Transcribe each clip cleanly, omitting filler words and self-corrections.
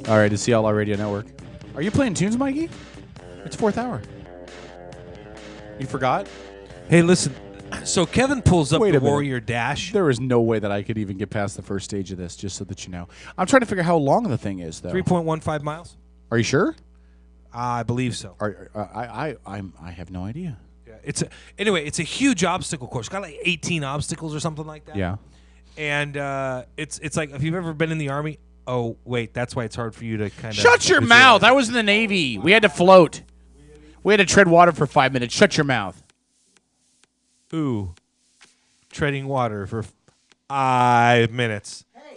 All right, it's the Outlaw Radio Network. Are you playing tunes, Mikey? It's 4th hour. You forgot? Hey, listen. So Kevin pulls up Wait the a minute. Warrior Dash. There is no way that I could even get past the first stage of this, just so that you know. I'm trying to figure out how long the thing is, though. 3.15 miles. Are you sure? I believe so. I have no idea. Yeah, it's a huge obstacle course. It's got like 18 obstacles or something like that. Yeah. And it's like if you've ever been in the Army. Oh wait, that's why it's hard for you to kind of Shut your mouth! I was in the Navy. We had to float. We had to tread water for 5 minutes. Shut your mouth. Ooh, treading water for 5 minutes. Hey.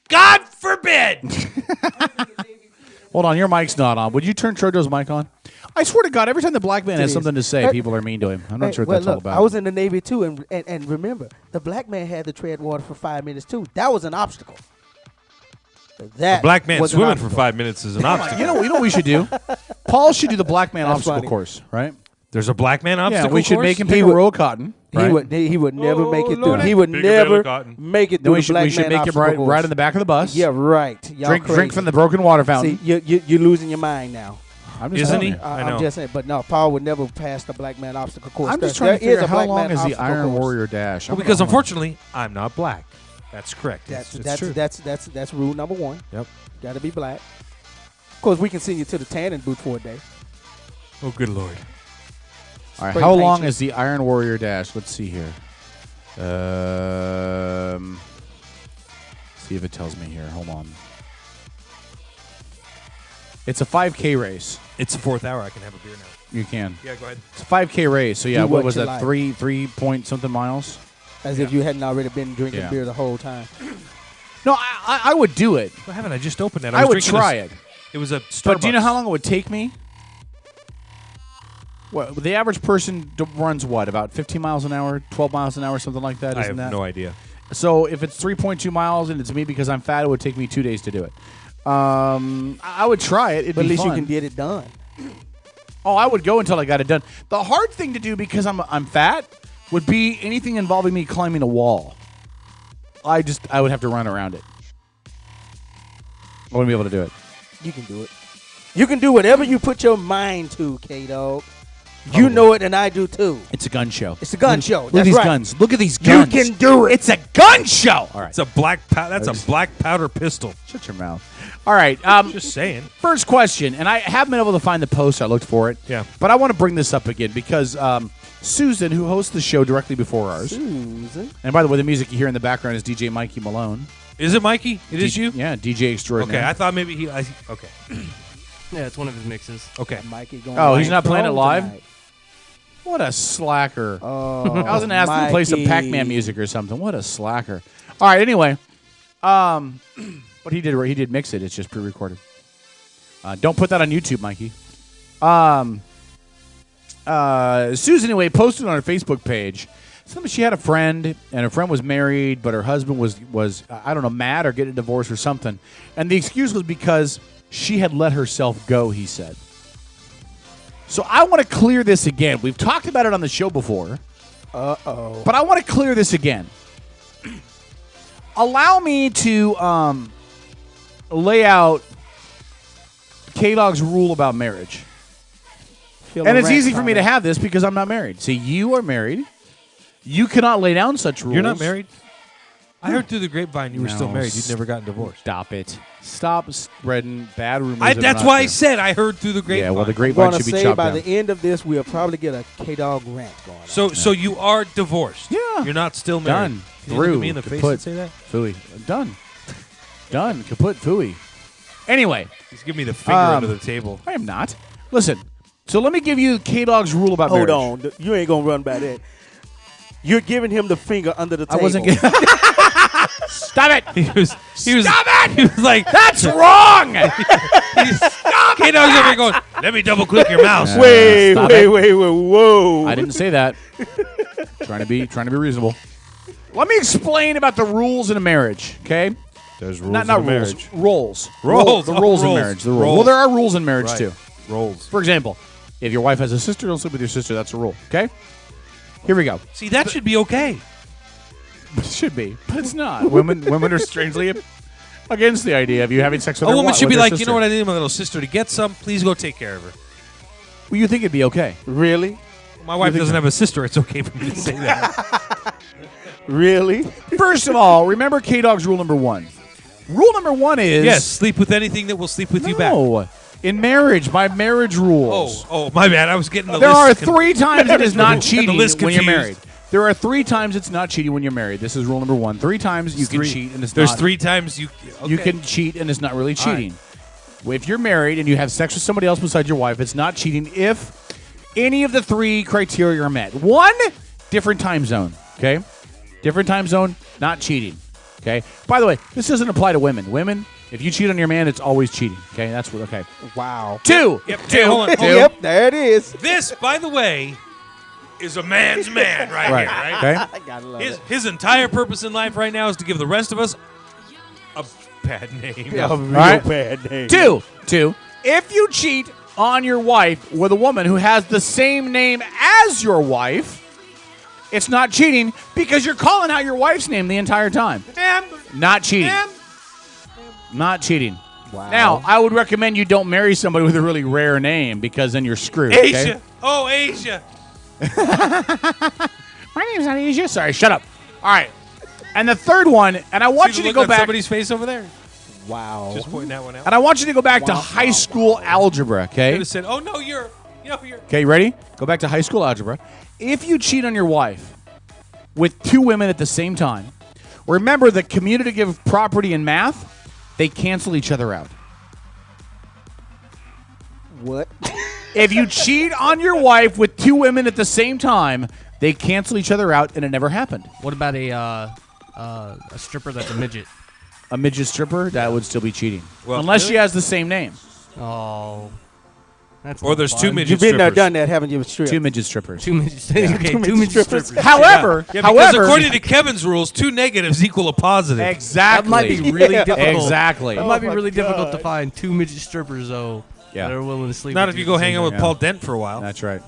God forbid! Hold on, your mic's not on. Would you turn Trojo's mic on? I swear to God, every time the black man has something to say, people are mean to him. I'm not sure what that's all about. I was in the Navy too, and remember, the black man had to tread water for 5 minutes too. That was an obstacle. That A black man was an swimming for obstacle. 5 minutes is an obstacle. You know what we should do? Paul should do the black man That's obstacle funny. course, right? There's a black man obstacle Yeah, we should course? make him pick a row of cotton. Right? He would never make it through. Lordy. He would Big bale of never cotton. make it Then through the black we should man make him obstacle course. right in the back of the bus. Yeah, right. Y'all Drink crazy. from the broken water fountain. See, you're losing your mind now. I'm just Isn't telling he? you. I know. I'm just saying, but no, Paul would never pass the black man obstacle course. I'm just There trying to figure is a out how black long man is the obstacle Iron course. Warrior Dash. Well, because unfortunately, I'm not black. That's correct. That's true. That's rule number one. Yep. Got to be black. Of course, we can send you to the tanning booth for a day. Oh, good Lord. All right, Spray how paint long you. is the Iron Warrior Dash? Let's see here. See if it tells me here. Hold on. It's a 5K race. It's the 4th hour. I can have a beer now. You can. Yeah, go ahead. It's a 5K race. So yeah, Do what what was you that? like. 3 point something miles? As if you hadn't already been drinking Yeah. beer the whole time. No, I would do it. What happened? I just opened that. I was would drinking try this- it. It was a Starbucks. But do you know how long it would take me? Well, the average person runs what, about 15 miles an hour, 12 miles an hour, something like that? I Isn't have that? no idea. So if it's 3.2 miles and it's me because I'm fat, it would take me 2 days to do it. I would try it. It'd But at be least fun. you can get it done. Oh, I would go until I got it done. The hard thing to do because I'm fat would be anything involving me climbing a wall. I would have to run around it. I wouldn't be able to do it. You can do it. You can do whatever you put your mind to, K-Dog. You know it, and I do too. It's a gun show. It's a gun show. Look at That's these right. guns. Look at these You guns. can do it. It's a gun show. All right. It's a that's a black powder pistol. Shut your mouth. All right. Just saying. First question, and I haven't been able to find the post. I looked for it. Yeah. But I want to bring this up again because Susan, who hosts the show directly before ours, Susan. and by the way, the music you hear in the background is DJ Mikey Malone. Is it Mikey? It is you? Yeah, DJ extraordinaire. Okay, I thought maybe he. Okay. Yeah, it's one of his mixes. Okay. Mikey going Oh, he's live not playing it strong live? tonight. What a slacker. Oh, I was going to ask him to play some Mikey. Pac-Man music or something. What a slacker. All right, anyway. What he did mix it. It's just pre-recorded. Don't put that on YouTube, Mikey. Susan, anyway, posted on her Facebook page. She had a friend, and her friend was married, but her husband was I don't know, mad or getting a divorce or something. And the excuse was because she had let herself go, he said. So I want to clear this again. We've talked about it on the show before. Uh-oh. But I want to clear this again. Allow me to lay out K-Dog's rule about marriage. And it's easy for me to have this because I'm not married. See, you are married. You cannot lay down such rules. You're not married? I heard through the grapevine you were still No, married. You'd never gotten divorced. Stop it. Stop spreading bad rumors. that are That's not why I true. said I heard through the grapevine. Yeah, well, the I'm grapevine going to should be say chopped by down. the end of this, we'll probably get a K-Dog rant going on. So you are divorced. Yeah. You're not still married. Done. Can you look Through. at me in the face Kaput. and say that? Fooey. Done. Done. Kaput. Fooey. Anyway, He's giving me the finger under the table. I am not. Listen. So let me give you K-Dog's rule about Hold marriage. on. You ain't going to run by that. You're giving him the finger under the table. I wasn't. Stop it. He was. Stop it. He was like, That's wrong. Stop. K-Dog's over here going, let me double click your mouse. Yeah. Wait, Stop wait, it. wait, whoa. I didn't say that. trying to be reasonable. Let me explain about the rules in a marriage, okay? There's rules Not in a rules. marriage. Roles. Roles. The Oh, rules in rules. marriage. The rules. Roles. Well, there are rules in marriage Right. too. Rolls. For example, if your wife has a sister, don't sleep with your sister. That's a rule. Okay. Here we go. See, that should be okay. It should be, but it's not. Women are strangely against the idea of you having sex with A her woman wi- should with be her like, sister. you know what, I need my little sister to get some. Please go take care of her. Well, you think it'd be okay. Really? My wife doesn't have a sister. It's okay for me to say that. Really? First of all, remember K-Dog's rule number 1. Rule number 1 is Yes, sleep with anything that will sleep with you back. no. In marriage, by marriage rules. Oh, my bad. I was getting the There are list. 3 times it is not The cheating list when you're confused. married. There are 3 times it's not cheating when you're married. This is rule number 1. 3 times you can Three. cheat and it's There's not. 3 times you. Okay. You can cheat and it's not really All right. cheating. If you're married and you have sex with somebody else besides your wife, it's not cheating if any of the 3 criteria are met. 1, different time zone. Okay, different time zone, not cheating. Okay. By the way, this doesn't apply to women. Women, if you cheat on your man, it's always cheating. Okay, that's what. Okay. Wow. 2. Yep. Hey, hold on. 2. Yep, there it is. This, by the way, is a man's man right, Right. here. Right. Okay. I gotta love it. His entire purpose in life right now is to give the rest of us a bad name. Yeah, a real right. bad name. 2. If you cheat on your wife with a woman who has the same name as your wife, it's not cheating because you're calling out your wife's name the entire time. Not cheating. Not cheating. Wow. Now, I would recommend you don't marry somebody with a really rare name because then you're screwed. okay? Asia. Oh, Asia. My name's not Asia. Sorry, shut up. All right. And the third one, and I want See you the to look go on back. somebody's face over there. Wow. Just pointing that one out. And I want you to go back to high school algebra, Could okay? have said, "Oh no, you're." Okay, you ready? Go back to high school algebra. If you cheat on your wife with 2 women at the same time, remember the commutative property in math, they cancel each other out. What? If you cheat on your wife with 2 women at the same time, they cancel each other out, and it never happened. What about a stripper that's a midget? A midget stripper, that would still be cheating. Well, Unless she really? has the same name. Oh, that's Or not there's fun. 2 midget You've been there, strippers. done that, haven't you, Strip? 2 midget strippers. Two midgets. Okay, two midget midget strippers. strippers. However, Yeah, because however, according to Kevin's rules, 2 negatives equal a positive. exactly. That might be really Yeah. difficult. Exactly. That might be my really difficult to God. find 2 midget strippers though Yeah. that are willing to sleep. Not with if you at go the hang same out with time. Paul Dent for a while. That's right.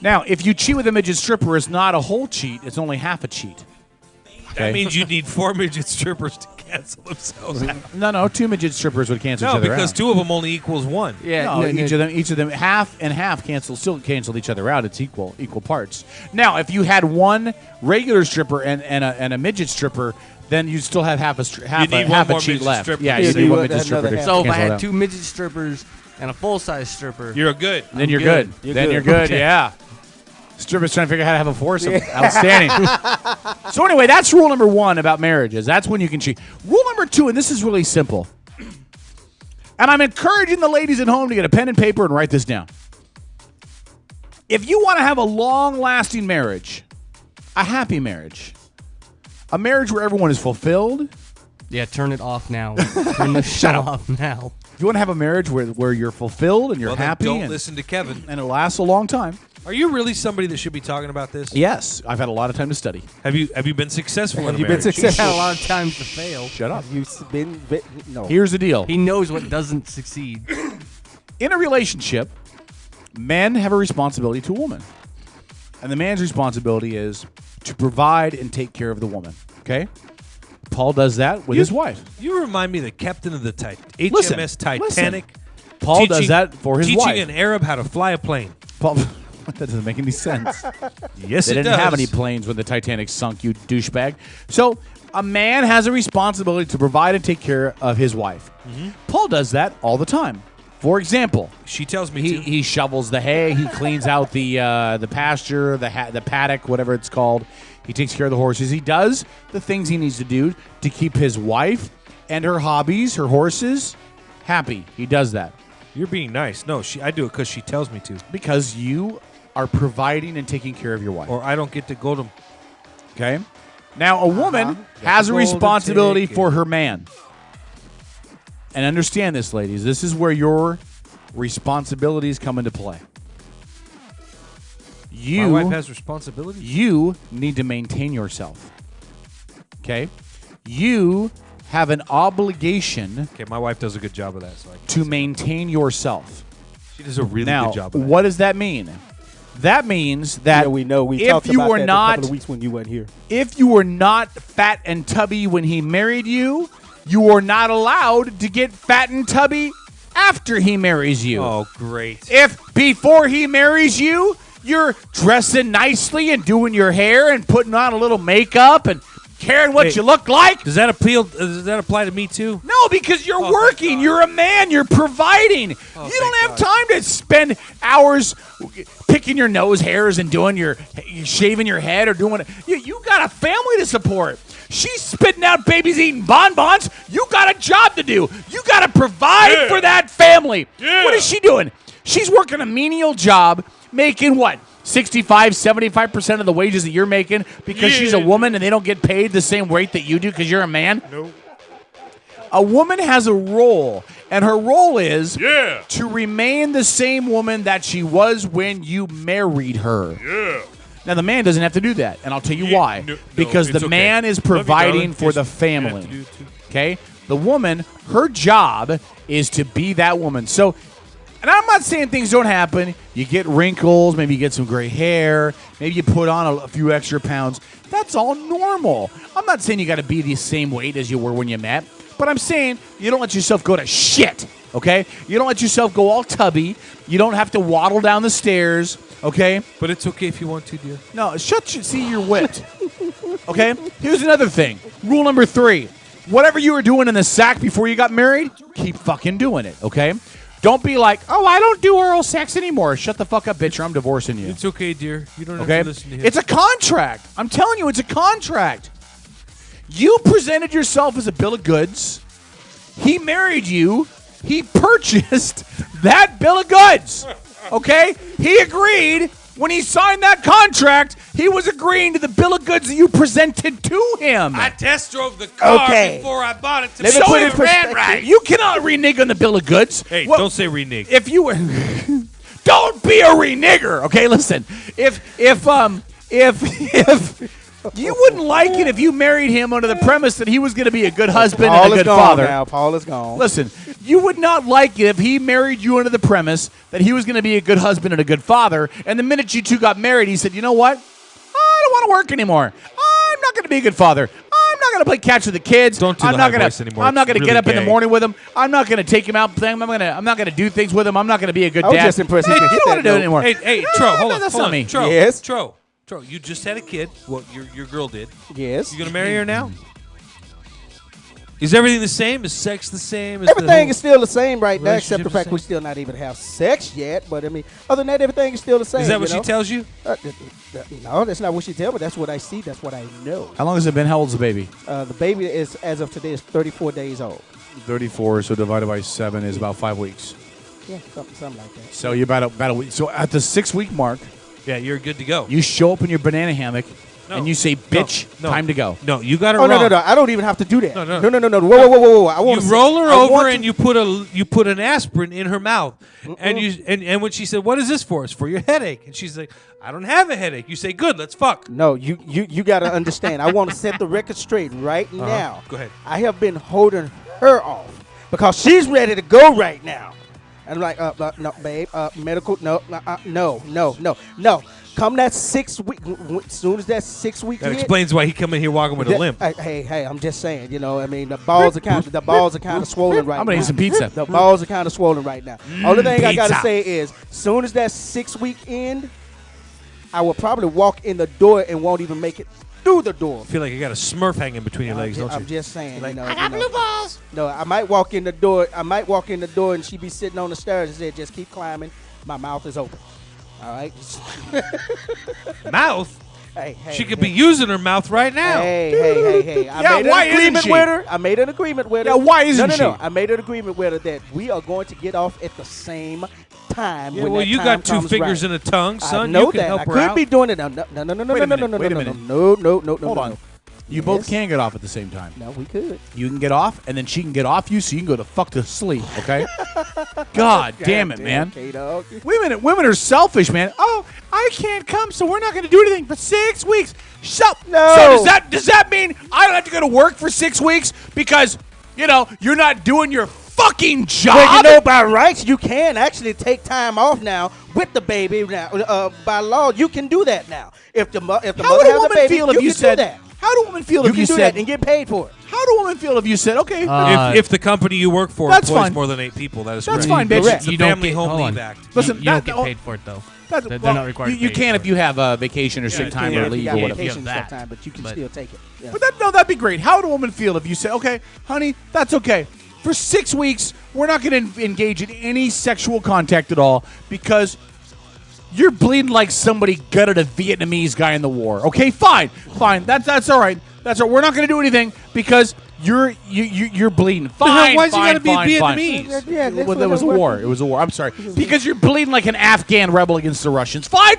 Now, if you cheat with a midget stripper, it's not a whole cheat. It's only half a cheat. That means you need 4 midget strippers to cancel themselves out. No, 2 midget strippers would cancel each No, other because out. 2 of them only equals 1. Yeah, No, no, each of them, half and half still canceled each other out. It's equal parts. Now, if you had 1 regular stripper and a midget stripper, then you still have half a need one half a more cheat midget left. stripper. Yeah, Yeah, you need you one would midget stripper. another to half. So if I cancel it had out. 2 midget strippers and a full size stripper, You're good. then you're good. good. You're Then good. you're good. Okay. Yeah. Strippers trying to figure out how to have a foursome. Outstanding. So anyway, that's rule number 1 about marriages. That's when you can cheat. Rule number 2, and this is really simple. And I'm encouraging the ladies at home to get a pen and paper and write this down. If you want to have a long-lasting marriage, a happy marriage, a marriage where everyone is fulfilled, yeah, turn it off now. Turn the show off now. if you want to have a marriage where you're fulfilled and you're Well, then happy don't and, listen to Kevin. and it lasts a long time. Are you really somebody that should be talking about this? Yes, I've had a lot of time to study. Have you been successful in Have a you been marriage? He's had a successful? lot of times to fail. Shut up. Have you been no. Here's the deal. He knows what doesn't succeed. In a relationship, men have a responsibility to a woman. And the man's responsibility is to provide and take care of the woman. Okay? Paul does that with his wife. You remind me of the captain of the HMS Listen, Titanic. Paul does that for his teaching wife. an Arab how to fly a plane. Paul, that doesn't make any sense. Yes, They it didn't does. have any planes when the Titanic sunk, you douchebag. So a man has a responsibility to provide and take care of his wife. Mm-hmm. Paul does that all the time. For example, She tells me to. he shovels the hay. He cleans out the pasture, the paddock, whatever it's called. He takes care of the horses. He does the things he needs to do to keep his wife and her hobbies, her horses, happy. He does that You're being nice. No, I do it because she tells me to. because you are providing and taking care of your wife. Or I don't get to go to. Okay. Now, a woman Got has the a golden responsibility ticket. for her man. And understand this, ladies. This is where your responsibilities come into play. My wife has responsibilities. You need to maintain yourself. Okay? You have an obligation Okay, my wife does a good job of that. So to maintain yourself. she does a really Now, good job of that. what does that mean? That means that Yeah, we know. We if talked you about were that not a couple of weeks when you weren't here. if you were not fat and tubby when he married you, you are not allowed to get fat and tubby after he marries you. Oh, great. If before he marries you, you're dressing nicely and doing your hair and putting on a little makeup and caring what you look like. Does that apply to me too? No, because you're working. You're a man. You're providing. You don't have time to spend hours picking your nose hairs and doing shaving your head or doing it. You got a family to support. She's spitting out babies eating bonbons. You got a job to do. You got to provide for that family. What is she doing? She's working a menial job, making what? 65, 75% of the wages that you're making because she's a woman and they don't get paid the same rate that you do because you're a man? Nope. A woman has a role, and her role is to remain the same woman that she was when you married her. Yeah. Now, the man doesn't have to do that, and I'll tell you why. Because the man is providing for the family. Okay? The woman, her job is to be that woman. So, and I'm not saying things don't happen. You get wrinkles, maybe you get some gray hair, maybe you put on a few extra pounds. That's all normal. I'm not saying you got to be the same weight as you were when you met, but I'm saying you don't let yourself go to shit, okay? You don't let yourself go all tubby. You don't have to waddle down the stairs, okay? But it's okay if you want to, dear. No, see, you're wet, okay? Here's another thing. Rule number 3. Whatever you were doing in the sack before you got married, keep fucking doing it, okay? Don't be like, oh, I don't do oral sex anymore. Shut the fuck up, bitch, or I'm divorcing you. It's okay, dear. You don't have Okay? to listen to him. It's a contract. I'm telling you, it's a contract. You presented yourself as a bill of goods. He married you. He purchased that bill of goods. Okay? He agreed. When he signed that contract, he was agreeing to the bill of goods that you presented to him. I test drove the car Okay. before I bought it. Let me put it in it ran perspective. right. You cannot renege on the bill of goods. Hey, Well, don't say renege. if you were don't be a renegger, okay? Listen, if you wouldn't like it if you married him under the premise that he was going to be a good husband Paul and a is good gone father. now. Paul is gone. Listen, you would not like it if he married you under the premise that he was going to be a good husband and a good father, and the minute you two got married, he said, you know what? I don't want to work anymore. I'm not going to be a good father. I'm not going to play catch with the kids. Don't do I'm the not high gonna, voice anymore. I'm not It's going to get really up in the gay. morning with him. I'm not going to take him out playing. I'm not going to do things with him. I'm not going to be a good I was dad. just impressed he I could don't hit want to that do it note. anymore. Hey, No, Tro, hold on. that's hold not on. me. Tro, Yes? Tro, you just had a kid. Well, your girl did. Yes. You gonna marry her now? Is everything the same? Is sex the same? Is Everything is still the same right now, except relationship the the fact same? we still not even have sex yet. But I mean, other than that, everything is still the same. Is that what you she know? tells you? No, that's not what she tells me. That's what I see. That's what I know. How long has it been? How old's the baby? The baby is, as of today, is 34 days old. 34, so divided by 7 is about 5 weeks. Yeah, something like that. So you're about a week. So at the 6-week mark, Yeah, you're good to go. you show up in your banana hammock No. and you say, bitch, No. time to go. No, you got it Oh wrong. no! I don't even have to do that. No. No! Whoa! I want You roll her over and you put an aspirin in her mouth, and and when she said, "What is this for?" It's for your headache, and she's like, "I don't have a headache." You say, "Good, let's fuck." No, you got to understand. I want to set the record straight right now. Go ahead. I have been holding her off because she's ready to go right now. And I'm like, no, babe, medical, no. Come that 6 week, as soon as that 6 week That hit, explains why he come in here walking with a limp. Hey, I'm just saying, you know, I mean, the balls are kind of swollen right now. I'm going to eat some pizza. The balls are kind of swollen right now. Only thing I got to pizza. say is, soon as that 6 week end, I will probably walk in the door and won't even make it through the door. I feel like you got a Smurf hanging between your legs, don't I'm you? just saying, Like, you know, I got blue balls. No, I might walk in the door. And she be sitting on the stairs and say, "Just keep climbing." My mouth is open. All right. Mouth. Hey, She could be using her mouth right now. Hey. I Yeah, made why an isn't agreement she? with her. I made an agreement with her. Yeah, why isn't No. she? I made an agreement with her that we are going to get off at the same time. Yeah, when well, that you time got two comes fingers right. and a tongue, son. I know You can that. help I her could out. be doing it. No. Wait a minute. No. Hold on. You both Yes. can get off at the same time. No, we could. You can get off, and then she can get off you, so you can go the fuck to sleep, okay? God damn it, man. K-Dog. Women are selfish, man. Oh, I can't come, so we're not going to do anything for 6 weeks. No. So does that mean I don't have to go to work for 6 weeks because, you're not doing your fucking job? Well, you know, by rights, you can actually take time off now with the baby. Now, by law, you can do that now. If the How mother would a has a woman baby, feel if you can said do that. How do women feel You if can you do said that and get paid for it. How would a woman feel if you said, okay, If the company you work for That's employs fine. more than 8 people, that is That's correct. fine, bitch. Correct. It's a You don't Family get- Home hold Leave on. Act. listen, you don't that- get oh, paid for it though. They're They're not required to You pay can for if it. you have vacation or sick you time Yeah, or if you leave got or whatever. vacation You have stuff that. time, but you can But- still take it. Yeah. But that'd be great. How would a woman feel if you said, okay, honey, that's okay. For 6 weeks, we're not going to engage in any sexual contact at all because you're bleeding like somebody gutted a Vietnamese guy in the war. Okay, fine. That's all right. That's all right. We're not going to do anything because you're bleeding. Fine. Why's he fine, gotta be fine, fine. Vietnamese? Yeah, that's Well, what there was a I'm war. working. It was a war. I'm sorry. Because you're bleeding like an Afghan rebel against the Russians. Fine.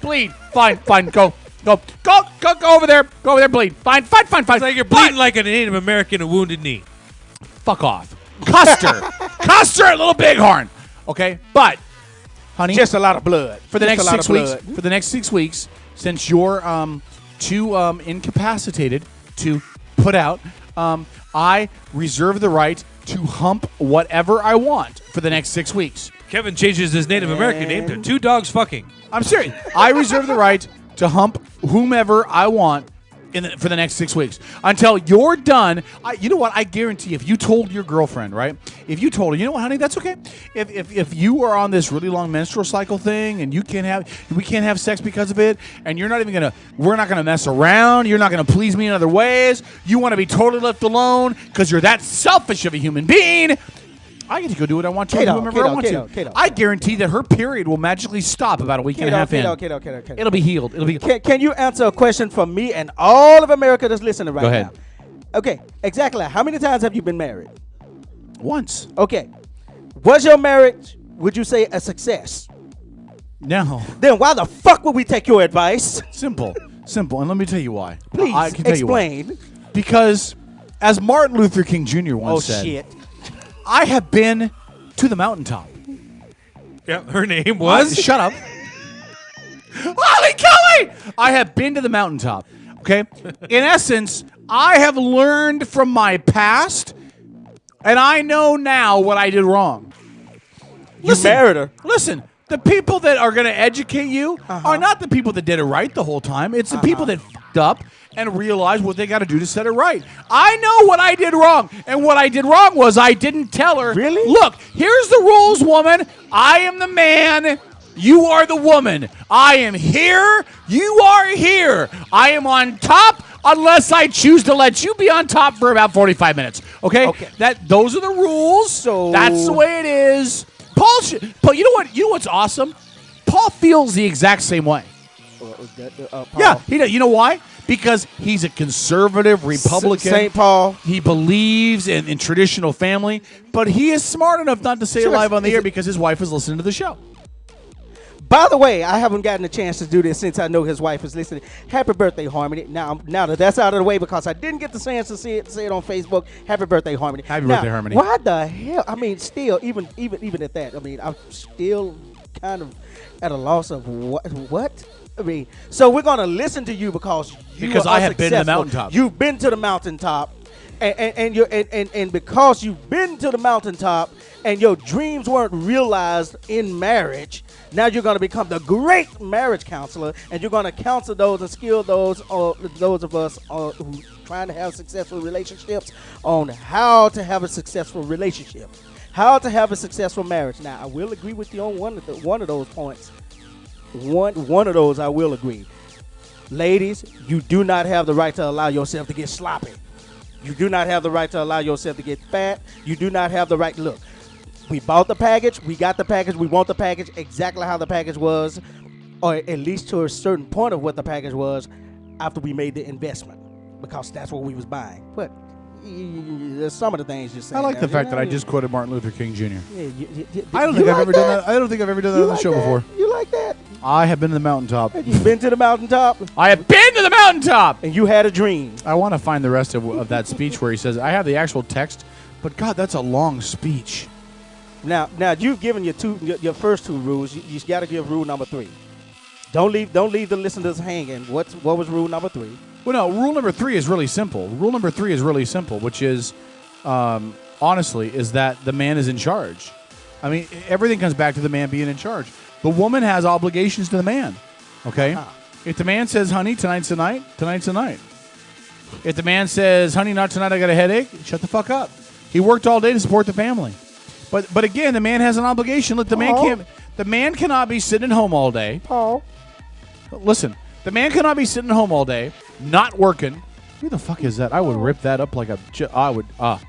Bleed. Fine. Go over there. Go over there. Bleed. Fine. It's like you're bleeding like a Native American, a wounded knee. Fuck off. Custer, little bighorn. Okay, but honey, Just a lot of blood. for the Just next a lot 6 of weeks, blood. for the next 6 weeks, since you're too incapacitated to put out, I reserve the right to hump whatever I want for the next 6 weeks. Kevin changes his Native American name to 2 dogs fucking. I'm serious. I reserve the right to hump whomever I want for the next 6 weeks until you're done. You know what? I guarantee if you told your girlfriend, right? If you told her, you know what, honey, that's okay. If you are on this really long menstrual cycle thing and we can't have sex because of it, and we're not gonna mess around. You're not gonna please me in other ways. You want to be totally left alone because you're that selfish of a human being. I get to go do what I want to, Kato, whomever I want Kato, to. Kato. I guarantee that her period will magically stop about a week and a half in. Kato. It'll be healed. It'll be. Can you answer a question from me and all of America that's listening right Go ahead. now? Okay, exactly. How many times have you been married? Once. Okay. Was your marriage, would you say, a success? No. Then why the fuck would we take your advice? Simple. And let me tell you why. Please I can tell you why. explain. Because, as Martin Luther King Jr. once Oh, said, shit. I have been to the mountaintop. Yeah, her name was. Shut up. Holly Kelly! I have been to the mountaintop. Okay? In essence, I have learned from my past, and I know now what I did wrong. You married her. Listen, the people that are going to educate you are not the people that did it right the whole time. It's the people that fucked up and realized what they got to do to set it right. I know what I did wrong. And what I did wrong was I didn't tell her, Really? Look, here's the rules, woman. I am the man. You are the woman. I am here. You are here. I am on top unless I choose to let you be on top for about 45 minutes. Okay? Okay. Those are the rules. So- That's the way it is. Paul, you know what? You know what's awesome? Paul feels the exact same way. Paul. Yeah, he does. You know why? Because he's a conservative Republican. St. Paul. He believes in traditional family, but he is smart enough not to say it Sure, live on the is air it- because his wife is listening to the show. By the way, I haven't gotten a chance to do this since I know his wife is listening. Happy birthday, Harmony. Now that that's out of the way because I didn't get the chance to say it on Facebook. Happy birthday, Harmony. Happy Now, birthday, Harmony. Why the hell? I mean, still, even at that, I mean, I'm still kind of at a loss of what? I mean, so we're gonna listen to you because I have been to the successful. mountaintop. You've been to the mountaintop, and because you've been to the mountaintop and your dreams weren't realized in marriage, now you're going to become the great marriage counselor, and you're going to counsel those and skill those of us who trying to have successful relationships on how to have a successful relationship, how to have a successful marriage. Now, I will agree with you on one of those points. One of those I will agree. Ladies, you do not have the right to allow yourself to get sloppy. You do not have the right to allow yourself to get fat. You do not have the right. Look, we bought the package. We got the package. We want the package exactly how the package was, or at least to a certain point of what the package was after we made the investment, because that's what we was buying. But there's some of the things you're saying. I like the there, fact that I just quoted Martin Luther King Jr. I don't you think I've like ever done that. I don't think I've ever done that You on the like show that? before. You like that? I have been to the mountaintop. You've been to the mountaintop I have been to the mountaintop. and you had a dream. I want to find the rest of that speech where he says, I have the actual text, but God, that's a long speech. Now you've given your first two rules. You got to give rule number 3. Don't leave the listeners hanging. What was rule number 3? Well, no, rule number 3 is really simple. Rule number 3 is really simple, which is, honestly, is that the man is in charge. I mean, everything comes back to the man being in charge. The woman has obligations to the man, okay? If the man says, honey, tonight's the night, tonight's the night. If the man says, "Honey, not tonight. I got a headache," shut the fuck up. He worked all day to support the family. But again, the man has an obligation. Look, the man cannot be sitting home all day. Paul. Listen, the man cannot be sitting home all day, not working. Who the fuck is that? I would rip that up like a.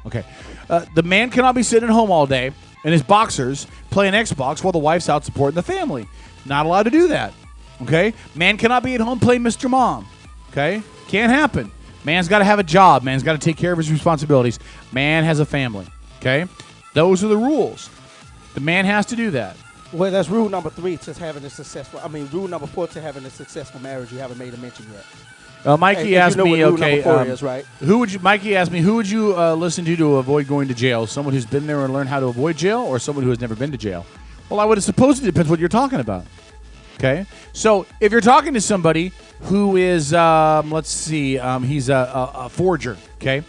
Okay. The man cannot be sitting at home all day in his boxers playing Xbox while the wife's out supporting the family. Not allowed to do that. Okay? Man cannot be at home playing Mr. Mom. Okay? Can't happen. Man's got to have a job. Man's got to take care of his responsibilities. Man has a family. Okay? Those are the rules. The man has to do that. Well, that's rule number 3 to having a successful. Rule number 4 to having a successful marriage. You haven't made a mention yet. Mikey asked me, okay, right? Mikey asked me, who would you listen to avoid going to jail? Someone who's been there and learned how to avoid jail, or someone who has never been to jail? Well, I would have supposed it depends what you're talking about. Okay, so if you're talking to somebody who is, let's see, he's a forger. Okay,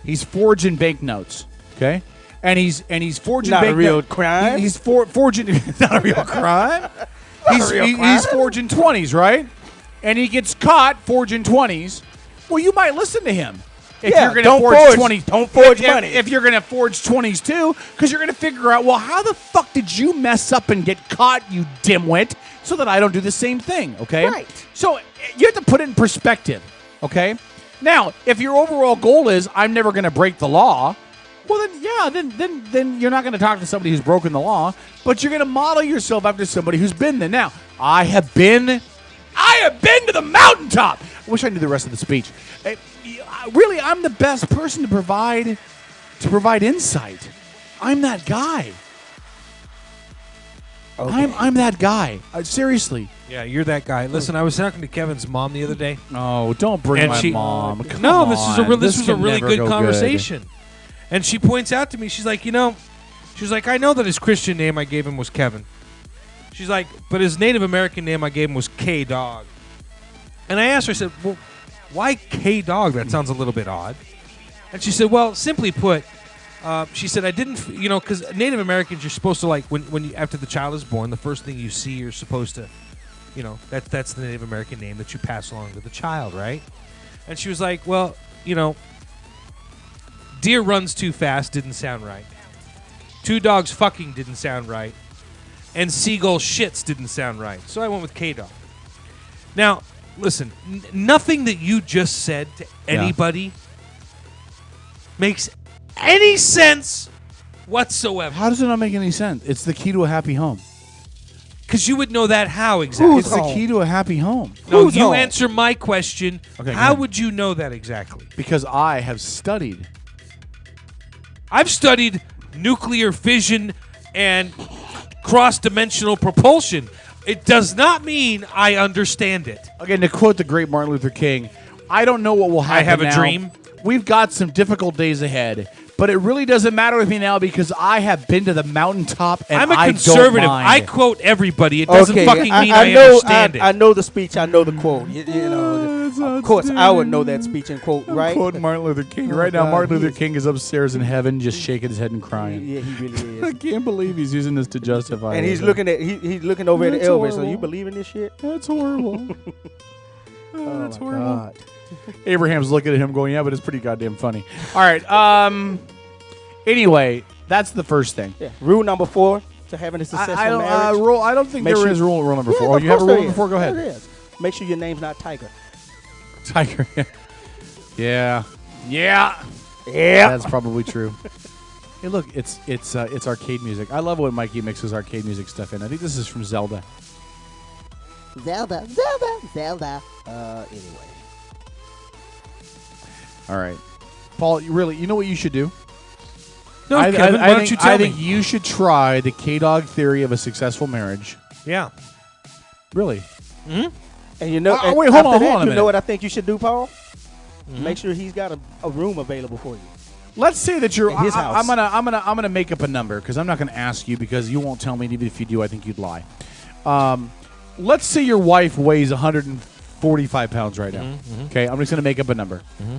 he's forging banknotes. Okay, and he's forging not bank a real crime. He's forging not a real crime. He's forging 20s, right? And he gets caught forging 20s. Well, you might listen to him. If you're going to forge 20s, don't forge money. If you're going to forge 20s too, because you're going to figure out, well, how the fuck did you mess up and get caught, you dimwit, so that I don't do the same thing, okay? Right. So you have to put it in perspective, okay? Now, if your overall goal is, I'm never going to break the law, well, then, yeah, then you're not going to talk to somebody who's broken the law, but you're going to model yourself after somebody who's been there. Now, I have been to the mountaintop. I wish I knew the rest of the speech. Really, I'm the best person to provide insight. I'm that guy. Okay. I'm that guy. Seriously. Yeah, you're that guy. Listen, I was talking to Kevin's mom the other day. Oh, don't bring my mom. Come on. This was a really good conversation. And she points out to me, she's like, I know that his Christian name I gave him was Kevin. She's like, but his Native American name I gave him was K-Dog. And I asked her, I said, well, why K-Dog? That sounds a little bit odd. And she said, well, simply put, she said, I didn't, because Native Americans, you're supposed to, like, when you, after the child is born, the first thing you see, you're supposed to, that's the Native American name that you pass along to the child, right? And she was like, well, deer runs too fast didn't sound right. Two dogs fucking didn't sound right. And seagull shits didn't sound right. So I went with K-Dog. Now, listen, nothing that you just said to anybody makes any sense whatsoever. How does it not make any sense? It's the key to a happy home. Because you would know that how exactly? It's the key to a happy home. No, you answer my question. Okay, how would you know that exactly? Because I have studied. I've studied nuclear fission and cross-dimensional propulsion. It does not mean I understand it. Again, to quote the great Martin Luther King, I don't know what will happen. I have now. A dream. We've got some difficult days ahead, but it really doesn't matter with me now because I have been to the mountaintop and I'm a conservative. Don't mind. I quote everybody. It doesn't fucking mean I understand it. I know the speech. I know the quote. Of course, I would know that speech and quote, right? I'm quoting Martin Luther King. Right now, Martin Luther King is upstairs in heaven just shaking his head and crying. Yeah, he really is. I can't believe he's using this to justify it. And he's looking at he's looking over at the elevator. So you believe in this shit? That's horrible. That's horrible. God. Abraham's looking at him going, yeah, but it's pretty goddamn funny. All right. Anyway, that's the first thing. Yeah. Rule number 4 to having a successful marriage. I don't think there is rule number 4. Oh, you have a rule number 4? Go ahead. Make sure your name's not Tiger. Tiger. Yeah. That's probably true. Hey, look, it's arcade music. I love when Mikey mixes arcade music stuff in. I think this is from Zelda. Zelda. Anyway. All right, Paul. You know what you should do? No, Kevin, why don't you tell me? I think you should try the K-Dog theory of a successful marriage. Yeah. Really? Mm-hmm. And wait, hold on a minute. You know what I think you should do, Paul? Mm-hmm. Make sure he's got a room available for you. Let's say that you're. In his house. I'm gonna make up a number because I'm not gonna ask you because you won't tell me. And even if you do, I think you'd lie. Let's say your wife weighs 145 pounds right now. Mm-hmm. Okay, I'm just gonna make up a number. Mm-hmm.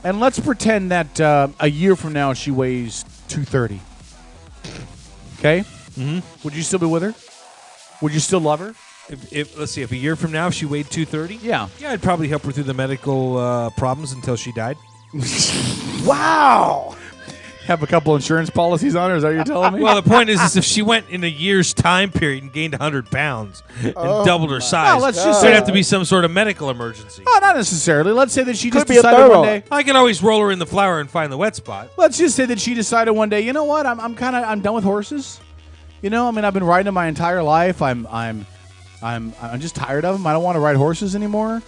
And let's pretend that a year from now she weighs 230. Okay? Mm-hmm. Would you still be with her? Would you still love her? if let's see, if a year from now if she weighed 230, Yeah. I'd probably help her through the medical problems until she died. Wow. Have a couple insurance policies on her. Is that what you're telling me? Well, the point is if she went in a year's time period and gained 100 pounds and doubled her size, No, let's just there'd say- have to be some sort of medical emergency. Oh, not necessarily. Let's say that she just Could be a decided one thyroid. day. I can always roll her in the flour and find the wet spot. Let's just say that she decided one day. You know what? I'm done with horses. You know, I mean, I've been riding them my entire life. I'm just tired of them. I don't want to ride horses anymore.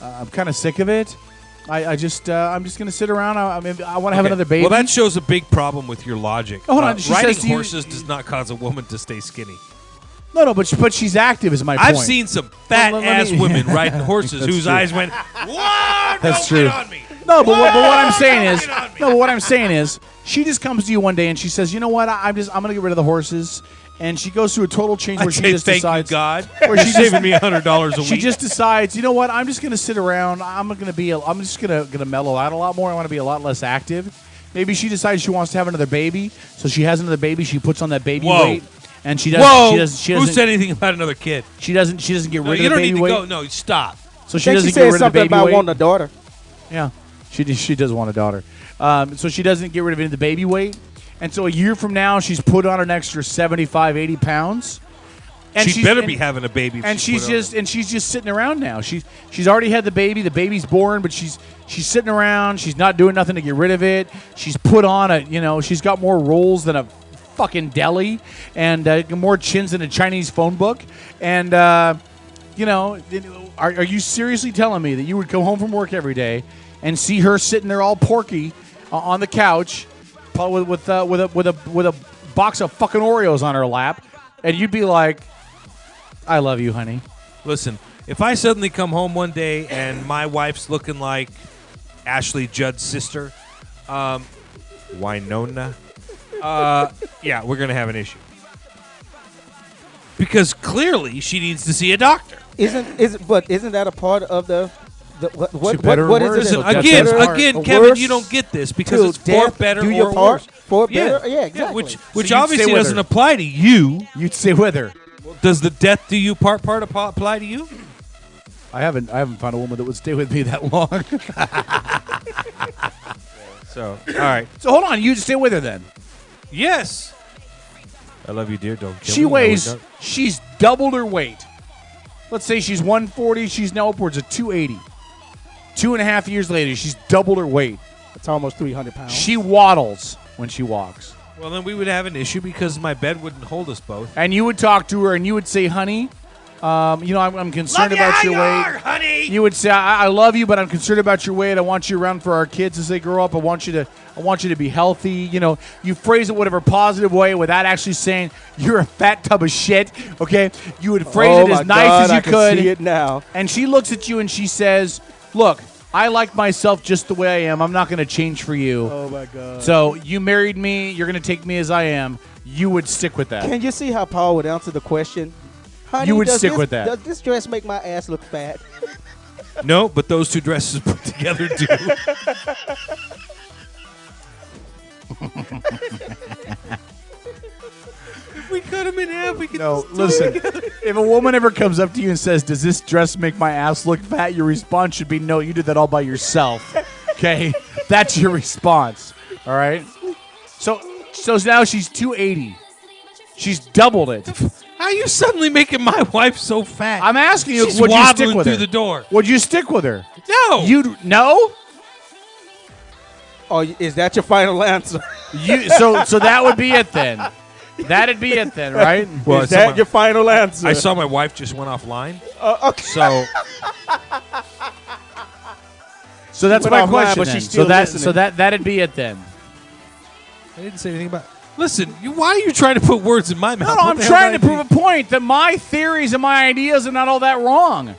I'm kind of sick of it. I'm just gonna sit around. I want to have another baby. Well, that shows a big problem with your logic. Hold on, she riding says to you- horses does not cause a woman to stay skinny. no, but she's active. Is my point. I've seen some fat Let ass me- women riding horses That's whose true. eyes went, "Whoa, That's don't true. get on me." No, but what I'm saying is, Get on me. no, but what I'm saying is, she just comes to you one day and she says, you know what? I'm gonna get rid of the horses, and she goes through a total change where I she say, just thank decides. you, God. Where You're she saving me $100 a week. She just decides, you know what? I'm just gonna sit around. I'm just gonna mellow out a lot more. I want to be a lot less active. Maybe she decides she wants to have another baby, so she has another baby. She puts on that baby Whoa. weight, and she does. Whoa! She Who doesn't. said anything about another kid? She doesn't get No, rid you of the don't need baby to weight. go. No, stop. So she I think doesn't she get said rid of the something baby about weight. wanting a daughter. Yeah, she does want a daughter. So she doesn't get rid of any of the baby weight, and so a year from now she's put on an extra 75, 80 pounds. And She she's- better and- be having a baby. if And she she's put it on. just sitting around now. She's already had the baby. The baby's born, but she's sitting around. She's not doing nothing to get rid of it. She's put on she's got more rolls than a fucking deli, and more chins than a Chinese phone book. And are you seriously telling me that you would come home from work every day and see her sitting there all porky on the couch, probably with a box of fucking Oreos on her lap, and you'd be like, "I love you, honey." Listen, if I suddenly come home one day and my wife's looking like Ashley Judd's sister, Winona, yeah, we're gonna have an issue because clearly she needs to see a doctor. Isn't that a part of the what better what or is worse? it? Listen, That's again, better again, or Kevin, worse you don't get this because to it's for death, better do or your part worse. for better. Yeah, exactly. which you'd obviously stay with doesn't her. apply to you. You'd stay with her. Does the death do you part apply to you? I haven't found a woman that would stay with me that long. So, all right, So hold on, you'd stay with her then. yes. I love you, dear. Don't kill She me. No, weighs, don't. she's doubled her weight. Let's say she's 140, she's now upwards of 280. 2.5 years later, she's doubled her weight. It's almost 300 pounds. She waddles when she walks. Well, then we would have an issue because my bed wouldn't hold us both. And you would talk to her and you would say, honey, I'm concerned about your weight. honey. You would say, I love you, but I'm concerned about your weight. I want you around for our kids as they grow up. I want you to be healthy. You phrase it whatever positive way without actually saying you're a fat tub of shit. Okay, you would phrase it as nice as you I could. can see it now. And she looks at you and she says, "Look, I like myself just the way I am. I'm not going to change for you. Oh my God. So you married me. You're going to take me as I am. You would stick with that." Can you see how Paul would answer the question? Honey, You would does stick this- with that. Does this dress make my ass look fat? No, but those two dresses put together do. We cut them in half. We can No, just do it listen. together. If a woman ever comes up to you and says, "Does this dress make my ass look fat?" your response should be, "No, you did that all by yourself." Okay, that's your response. All right. So now she's 280. She's doubled it. How are you suddenly making my wife so fat? I'm asking you, She's would you stick waddling with through her? the door. Would you stick with her? No. You no. Oh, is that your final answer? So that would be it then. That'd be it then, right? Well, is that your final answer? I saw my wife just went offline. Okay. So So that's went my offline, question. but then. she's still so listening. that'd be it then. I didn't say anything about. Listen, why are you trying to put words in my mouth? No, What I'm the hell trying to did I prove a point that my theories and my ideas are not all that wrong.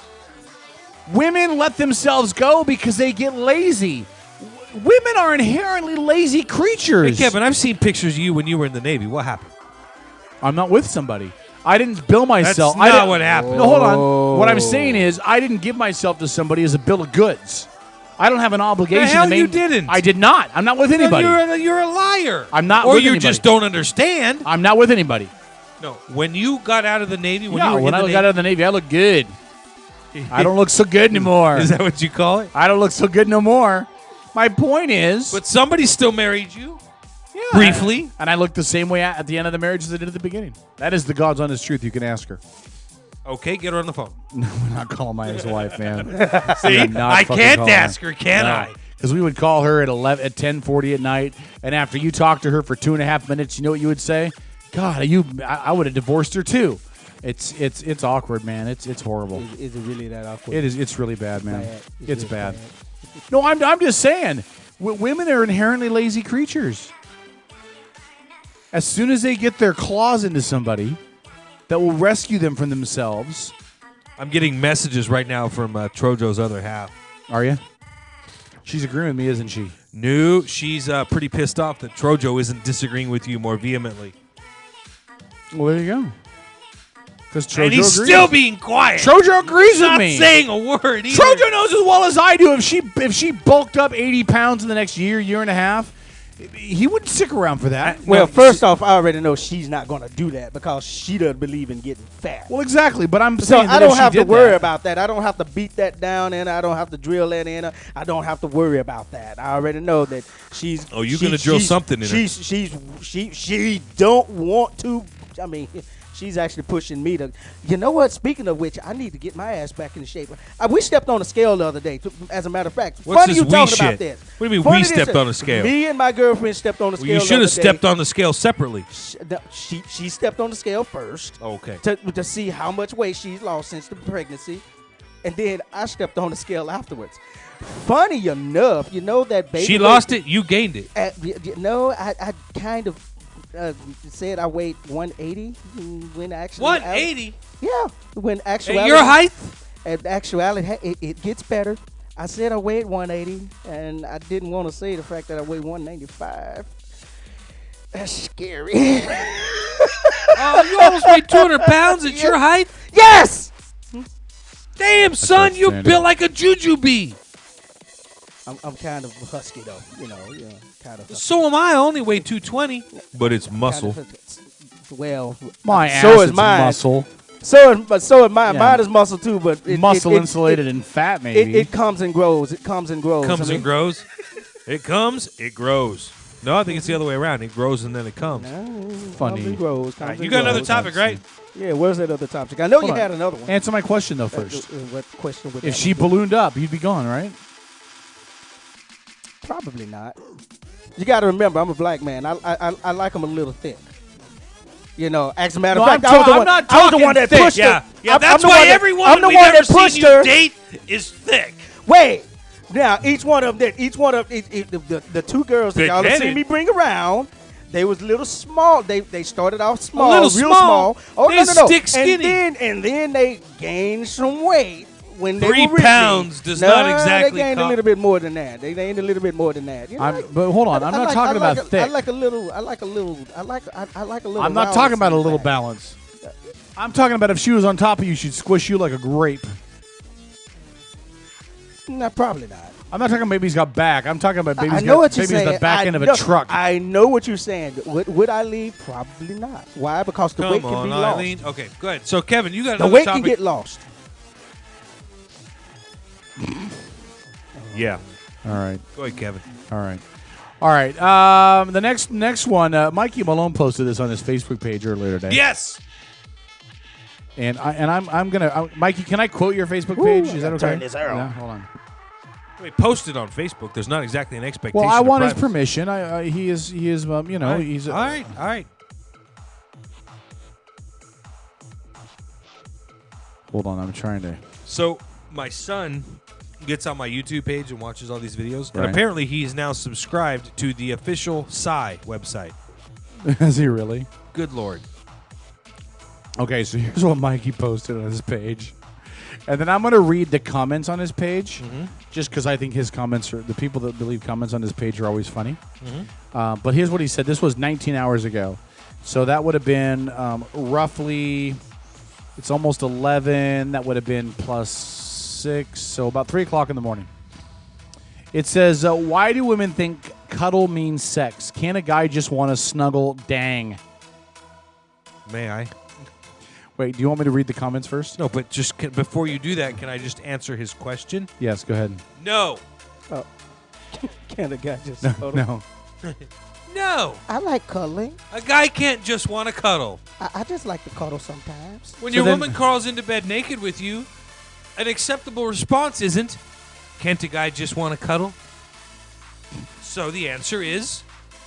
Women let themselves go because they get lazy. Women are inherently lazy do? creatures. Hey, Kevin, I've seen pictures of you when you were in the Navy. What happened? I'm not with somebody. I didn't bill myself. That's I not didn't- what happened. No, hold on. What I'm saying is, I didn't give myself to somebody as a bill of goods. I don't have an obligation. hell to you didn't. I did not. I'm not with anybody. You're a liar. I'm not Or with you anybody. just don't understand. I'm not with anybody. No, when you got out of the Navy, when yeah, you were when in I the got Navy, out of the Navy, I look good. I don't look so good anymore. Is that what you call it? I don't look so good no more. My point is, But somebody still married you. yeah, briefly. and I look the same way at the end of the marriage as I did at the beginning. That is the God's honest truth. You can ask her. Okay, get her on the phone. No, we're not calling my ex-wife, man. See, I can't ask her, can I? Because we would call her at 10:40 at night, and after you talked to her for 2.5 minutes, you know what you would say? God, I would have divorced her too. It's awkward, man. It's horrible. Is it really that awkward? It is. It's really bad, man. Bad. It's really bad. No, I'm just saying. Women are inherently lazy creatures. As soon as they get their claws into somebody that will rescue them from themselves. I'm getting messages right now from Trojo's other half. Are you? She's agreeing with me, isn't she? No, she's pretty pissed off that Trojo isn't disagreeing with you more vehemently. Well, there you go. Because Trojo And he's agrees. still being quiet. Trojo agrees with not me. saying a word either. Trojo knows as well as I do. If she bulked up 80 pounds in the next year and a half, he wouldn't stick around for that. Well, first off, I already know she's not going to do that because she doesn't believe in getting fat. Well, exactly. But I'm So saying I that if don't she have to did worry that- about that. I don't have to beat that down in her. I don't have to drill that in her. I don't have to worry about that. I already know that she's. Oh, you're gonna drill something in her. She don't want to. I mean, she's actually pushing me to. You know what? Speaking of which, I need to get my ass back in shape. We stepped on a scale the other day. As a matter of fact, What's funny this you we talking shit? about this. What do you mean Funny we this stepped is- on a scale? Me and my girlfriend stepped on the scale. Well, you should have stepped on the scale separately. She stepped on the scale first Okay. to see how much weight she's lost since the pregnancy, and then I stepped on the scale afterwards. Funny enough, you know that baby. She lost it. You gained it. No, I kind of said I weighed 180 when actually 180. Yeah, when actually At your height. At actuality, it gets better. I said I weighed 180, and I didn't want to say the fact that I weigh 195. That's scary. Oh, you almost weighed 200 pounds at your height. Yes. Damn, son, you outstanding. built like a jujube. I'm kind of husky though, kind of. So am I. I only weigh 220. But it's muscle. Well, My so ass is is mine. muscle. So is mine. Yeah. Mine is muscle too, but Muscle insulated and fat, maybe. It comes and grows. It comes and grows. Comes I mean, and grows. It comes, it grows. No, I think it's the other way around. It grows and then it comes. Funny. Comes and grows. All right, Comes you and got another grows. topic, right? Yeah, where's that other topic? I know Hold you on. had another one. Answer my question, though, first. What question would If that she be? ballooned up, you'd be gone, right? Probably not. You got to remember, I'm a black man. I like them a little thick. You know, as a matter of No, fact, I'm I was the I'm one. not I was the talking one that thick. pushed Yeah, her. yeah. I'm That's the why one that- every I'm woman the we've one ever that seen pushed you her. date is thick. Wait. Now each one of them, the two girls that y'all have Thick-headed. seen me bring around, they was little small. They started off small, little real small. small. Oh They no. stick skinny. And then they gained some weight when they 3 were with pounds me. does not No, exactly They gained a count. little bit more than that. They gained a little bit more than that. You know, But hold on. I'm not talking about thick. I like a little. I like a little. I'm not talking about a little back. balance. I'm talking about if she was on top of you, she'd squish you like a grape. No, probably not. I'm not talking maybe he's got back. I'm talking about I baby's know got what you're baby's saying. the back end of know- a truck. I know what you're saying. Would I leave? Probably not. Why? Because the weight Come can on, be Eileen. lost. Okay, good. So, Kevin, you got The another weight topic. can get lost. Yeah. All right. Go ahead, Kevin. All right. All right. The next one, Mikey Malone posted this on his Facebook page earlier today. Yes. And I'm gonna Mikey, can I quote your Facebook page? Ooh, Is that I okay? turn this arrow. Yeah, hold on. Wait, posted on Facebook. There's not exactly an expectation. Well, I of want his privacy. permission. He is you know, All right. he's all right. All right. Hold on, I'm trying to. So, my son gets on my YouTube page and watches all these videos, Right. and apparently he is now subscribed to the official Psy website. Is he really? Good Lord. Okay, so here's what Mikey posted on his page. And then I'm going to read the comments on his page, just because I think his comments are, the people that believe comments on his page are always funny. But here's what he said. This was 19 hours ago. So that would have been roughly, it's almost 11. That would have been plus 6. So about 3 o'clock in the morning. It says, why do women think cuddle means sex? Can't a guy just want to snuggle? Dang. May I? Wait, do you want me to read the comments first? No, but just before you do that, can I just answer his question? Yes, go ahead. No. Can the guy just No, cuddle? no. No. I like cuddling. A guy can't just want to cuddle. I just like to cuddle sometimes. When So your then- woman crawls into bed naked with you, an acceptable response isn't, can't a guy just want to cuddle? So the answer is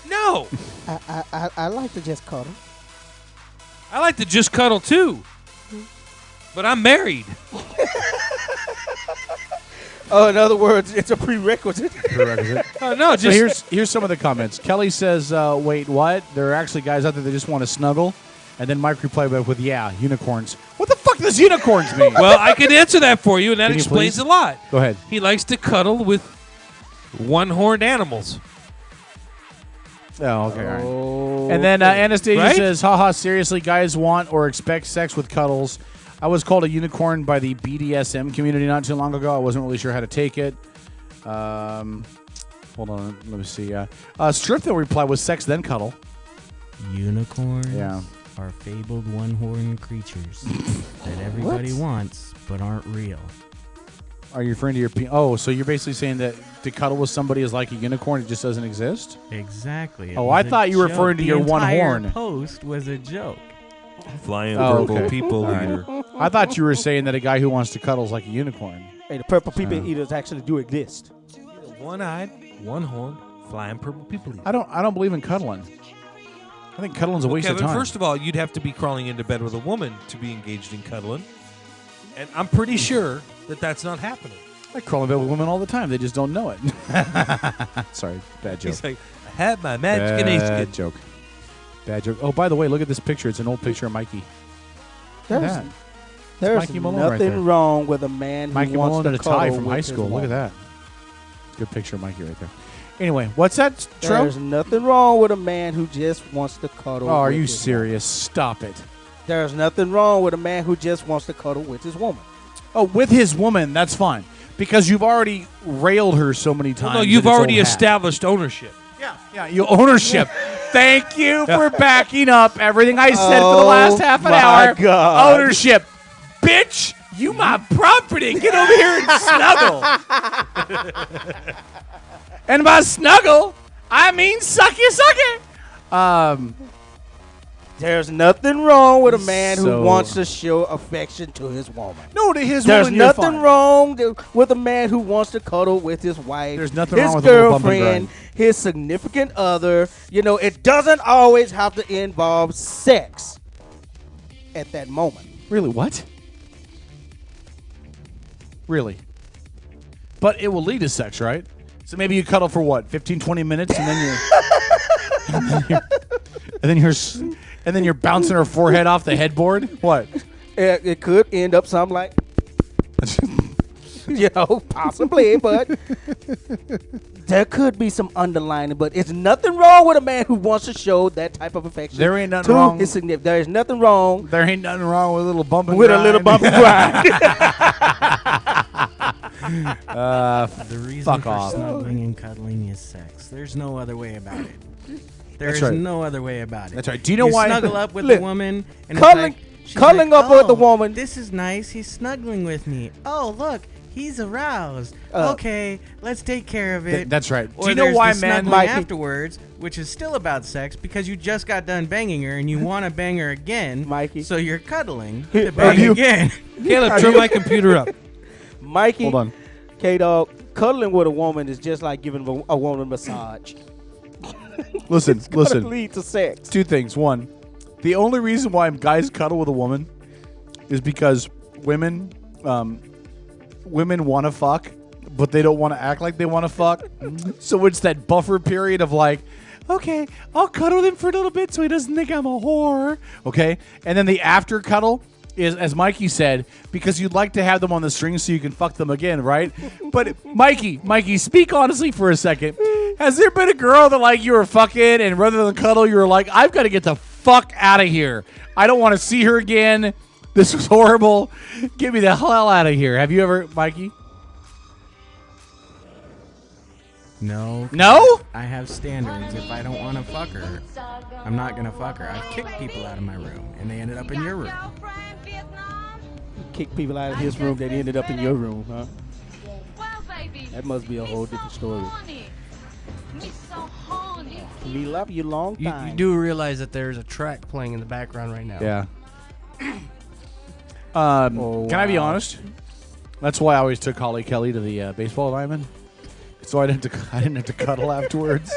no. I like to just cuddle. I like to just cuddle too. But I'm married. Oh, in other words, it's a prerequisite. Prerequisite. No, So just here's some of the comments. Kelly says, "Wait, what? There are actually guys out there that just want to snuggle." And then Mike replied back with, "Yeah, unicorns." What the fuck does unicorns mean? well, I can answer that for you, and that Can you explains please? a lot. Go ahead. He likes to cuddle with one-horned animals. Oh, okay. All right. Oh, And then Anastasia Right? says, "Haha, seriously, guys want or expect sex with cuddles. I was called a unicorn by the BDSM community not too long ago. I wasn't really sure how to take it." Hold on, let me see. Stripville replied with sex then cuddle. Unicorns Yeah. are fabled one-horned creatures that everybody wants but aren't real. Are you referring to your? Oh, so you're basically saying that to cuddle with somebody is like a unicorn; it just doesn't exist. Exactly. It Oh, was I a thought you were joke. referring to The your one entire horn. Post was a joke. Flying Oh, verbal okay. people All right. eater. I thought you were saying that a guy who wants to cuddle is like a unicorn. Hey, the purple people eaters actually do exist. One-eyed, one-horned, flying purple people eater. I don't believe in cuddling. I think cuddling's a waste Kevin, of time. first of all, you'd have to be crawling into bed with a woman to be engaged in cuddling. And I'm pretty sure that that's not happening. I crawl in bed with women all the time. They just don't know it. Sorry, bad joke. He's like, I had my magic and Bad joke. Bad joke. Oh, by the way, look at this picture. It's an old picture of Mikey. Look at There's, that. there's Mikey Malone right nothing there. wrong with a man who Mikey wants Malone to in a tie cuddle from with high his school. Look at woman. that. Good picture of Mikey right there. Anyway, what's that, Tro? There's nothing wrong with a man who just wants to cuddle. Oh, are with you his serious? Stop it. woman. There's nothing wrong with a man who just wants to cuddle with his woman. Oh, with his woman, that's fine. Because you've already railed her so many times. No, you've that it's already old hat. established ownership. Yeah, you ownership. Thank you for backing up everything I said for the last half an my hour. God. Ownership. Bitch, you my property. Get over here and snuggle. And by snuggle, I mean suck it. There's nothing wrong with a man So- who wants to show affection to his woman. No, to his There's woman, you're nothing fine. wrong with a man who wants to cuddle with his wife. There's nothing his wrong with a little bump and girlfriend, grind. his significant other. You know, it doesn't always have to involve sex at that moment. Really, what? Really? But it will lead to sex, right? So maybe you cuddle for what, 15, 20 minutes, and then and then you're bouncing her forehead off the headboard? What? It could end up something like, you know, possibly, but there could be some underlining. But it's nothing wrong with a man who wants to show that type of affection. There ain't nothing to wrong. his significant. There is nothing wrong There ain't nothing wrong with a little bump and with a grind. little bump and grind. The reason Fuck for off. snuggling and cuddling is sex. There's no other way about it. There's right. no other way about it. That's right. Do you know why- snuggle up with Look, the woman and cuddling- it's like, she's cuddling like, up with the "Oh, woman." This is nice. He's snuggling with me. Oh, look, he's aroused. Uh, Okay, let's take care of it. That's right. Or Do you know there's why the men... snuggling Mikey- afterwards, which is still about sex because you just got done banging her and you want to bang her again. Mikey. So you're cuddling Are to bang you- again. Caleb, turn my computer up. Mikey, Hold on. K-Dog, cuddling with a woman is just like giving a woman a massage. Listen, Gonna listen. lead to sex. Two things. One, the only reason why guys cuddle with a woman is because women want to fuck, but they don't want to act like they want to fuck. So it's that buffer period of like, okay, I'll cuddle with him for a little bit so he doesn't think I'm a whore. Okay? And then the after cuddle is, as Mikey said, because you'd like to have them on the string so you can fuck them again, right? But Mikey, speak honestly for a second. Has there been a girl that like you were fucking and rather than cuddle, you were like, I've got to get the fuck out of here. I don't want to see her again. This was horrible. Get me the hell out of here. Have you ever, Mikey? No. No? I have standards. If I don't want to fuck her, I'm not going to fuck her. I've kicked people out of my room, and they ended up in your room. kicked people out of his room that ended up in your room, huh? Wow, baby. That must be a whole different story. Me so horny. We love you long You time. do realize that there's a track playing in the background right now. Yeah. Oh, Can I be wow. honest? That's why I always took Holly Kelly to the baseball diamond, so I didn't have to cuddle afterwards.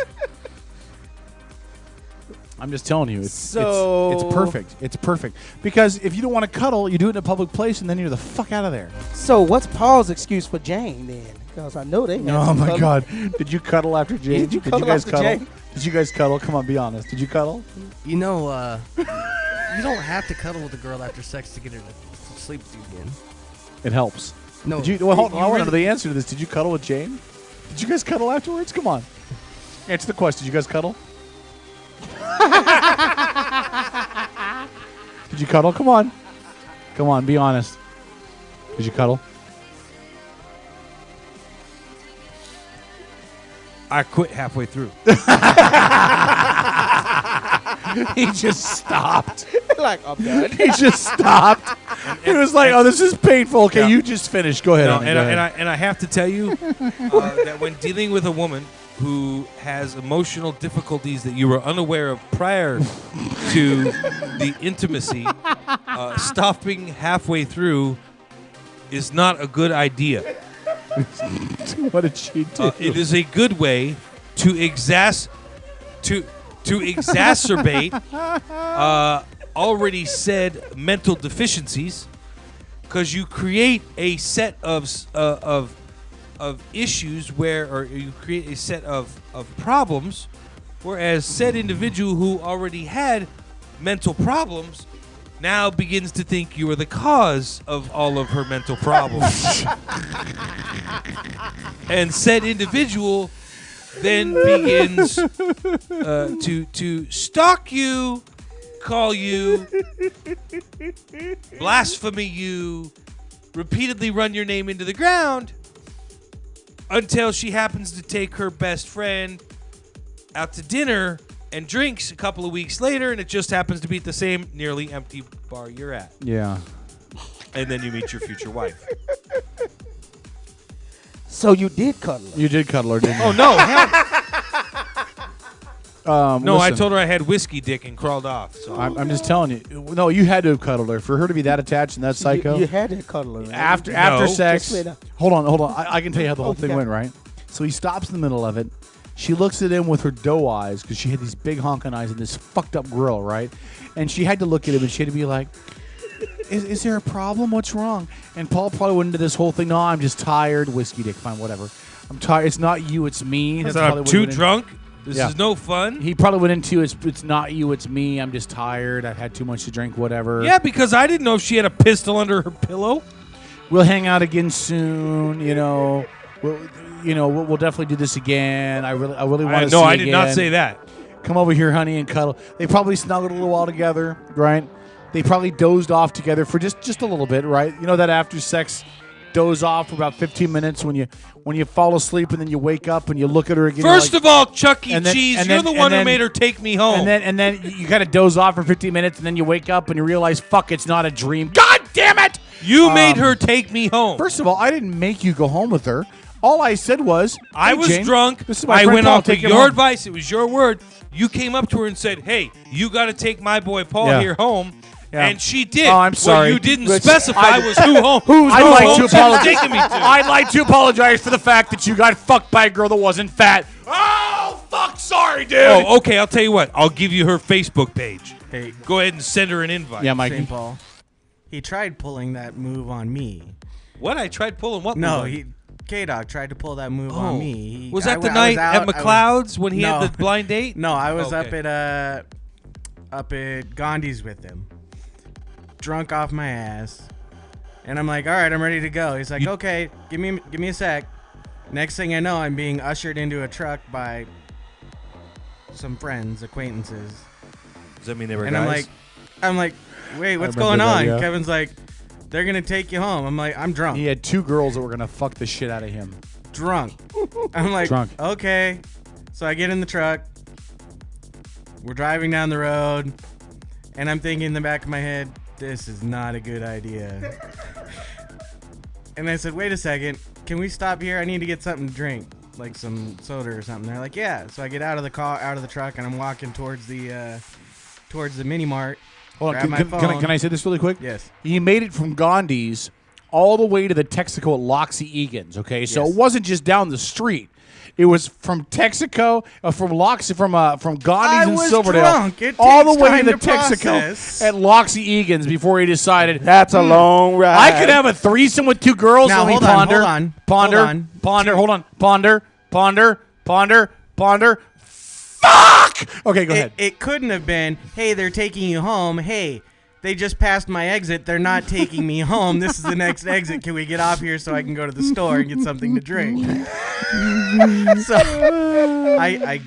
I'm just telling you, it's perfect. It's perfect because if you don't want to cuddle, you do it in a public place, and then you're the fuck out of there. So what's Paul's excuse for Jane then? Because I know they. Had Oh some my cuddle. God! Did you cuddle after Jane? Did you cuddle guys after cuddle? Jane? Did you guys cuddle? Come on, be honest. Did you cuddle? You know, you don't have to cuddle with a girl after sex to get her to sleep with you again. It helps. No. Did you? Well, hold on, I want to know really- the answer to this. Did you cuddle with Jane? Did you guys cuddle afterwards? Come on. Answer the question. Did you guys cuddle? Did you cuddle? Come on. Come on, be honest. Did you cuddle? I quit halfway through. He just stopped. Like I'm done. He just stopped. He was like, "Oh, this is painful." Okay, Yeah. you just finished. Go ahead. No, honey, and, go I, ahead. and I have to tell you that when dealing with a woman who has emotional difficulties that you were unaware of prior to the intimacy, stopping halfway through is not a good idea. What did she do? It is a good way to exacerbate already said mental deficiencies, because you create a set of issues or you create a set of problems, whereas said individual who already had mental problems now begins to think you are the cause of all of her mental problems. And said individual then begins to stalk you, call you, blaspheme you, repeatedly run your name into the ground until she happens to take her best friend out to dinner and drinks a couple of weeks later, and it just happens to be at the same nearly empty bar you're at. Yeah. And then you meet your future wife. So you did cuddle her. You did cuddle her, didn't you? Oh, no. Hell, no, I listen, told her I had whiskey dick and crawled off. So I'm just telling you. No, you had to have cuddled her. For her to be that attached and that psycho. You had to cuddle her. Right? After No. sex. Just wait up. Hold on. I can tell you how the whole you thing got went, it. right? So he stops in the middle of it. She looks at him with her doe eyes because she had these big honking eyes and this fucked up grill, right? And she had to look at him and she had to be like, is there a problem? What's wrong? And Paul probably went into this whole thing. No, I'm just tired. Whiskey dick, fine, whatever. I'm tired. It's not you, it's me. That's probably I'm what he too went in- drunk. This Yeah. is no fun. He probably went into it's not you, it's me. I'm just tired. I've had too much to drink, whatever. Yeah, because I didn't know if she had a pistol under her pillow. We'll hang out again soon. We'll definitely do this again. I really want to see No, I you did not again. say that. Come over here, honey, and cuddle. They probably snuggled a little while together, right? They probably dozed off together for just a little bit, right? You know that after sex doze off for about 15 minutes when you fall asleep and then you wake up and you look at her again. First of all, Chuck E. and then- Cheese, and you're then- the one and who then- made her take me home. and then you kind of doze off for 15 minutes and then you wake up and you realize, fuck, it's not a dream. God damn it! you made her take me home. First of all, I didn't make you go home with her. All I said was, I "Hey, was Jane, drunk. This is my I friend went Paul, off of take him your home." advice. It was your word. You came up to her and said, "Hey, you got to take my boy Paul Yeah. here home." Yeah. And she did. Oh, I'm sorry. What you didn't Which- specify was who home. I'd who like home to she was apologize. taking me to. I'd like to apologize for the fact that you got fucked by a girl that wasn't fat. Oh, fuck, sorry, dude. Oh, okay. I'll tell you what. I'll give you her Facebook page. Hey, Go ahead and send her an invite. Yeah, St. Mikey. Paul. He tried pulling that move on me. What? I tried pulling what? No, move? he K-Dog tried to pull that move Oh. on me. Was I that the w- I was night out- at I was- McLeod's when he No. had the blind date? No, I was Okay. up at Gandhi's with him, drunk off my ass, and I'm like, all right, I'm ready to go. He's like, You- okay, give me a sec. Next thing I know, I'm being ushered into a truck by some friends, acquaintances, Does that mean they were and guys? I'm like, wait, what's remember going that, on? yeah. Kevin's like, they're gonna take you home. I'm like, I'm drunk. He had two girls that were going to fuck the shit out of him. Drunk. I'm like, Drunk. okay. So I get in the truck. We're driving down the road, and I'm thinking in the back of my head, this is not a good idea. And I said, wait a second, can we stop here? I need to get something to drink, like some soda or something. They're like, yeah. So I get out of the truck, and I'm walking towards the mini mart. Hold grab on. my Can, phone. can I say this really quick? Yes. He made it from Gandhi's all the way to the Texaco at Loxie Egan's. Okay, so Yes. it wasn't just down the street. It was from Texaco, from Loxie, from Gandhi's I in was Silverdale, drunk. It all the takes way to time the to Texaco process. at Loxie Egan's before he decided That's a long ride. I could have a threesome with two girls. Now, Let me hold on, ponder, hold on, ponder, hold on. ponder. Hold on, ponder. Fuck. Okay, go ahead. It couldn't have been, hey, they're taking you home. Hey, they just passed my exit. They're not taking me home. This is the next exit. Can we get off here so I can go to the store and get something to drink? So I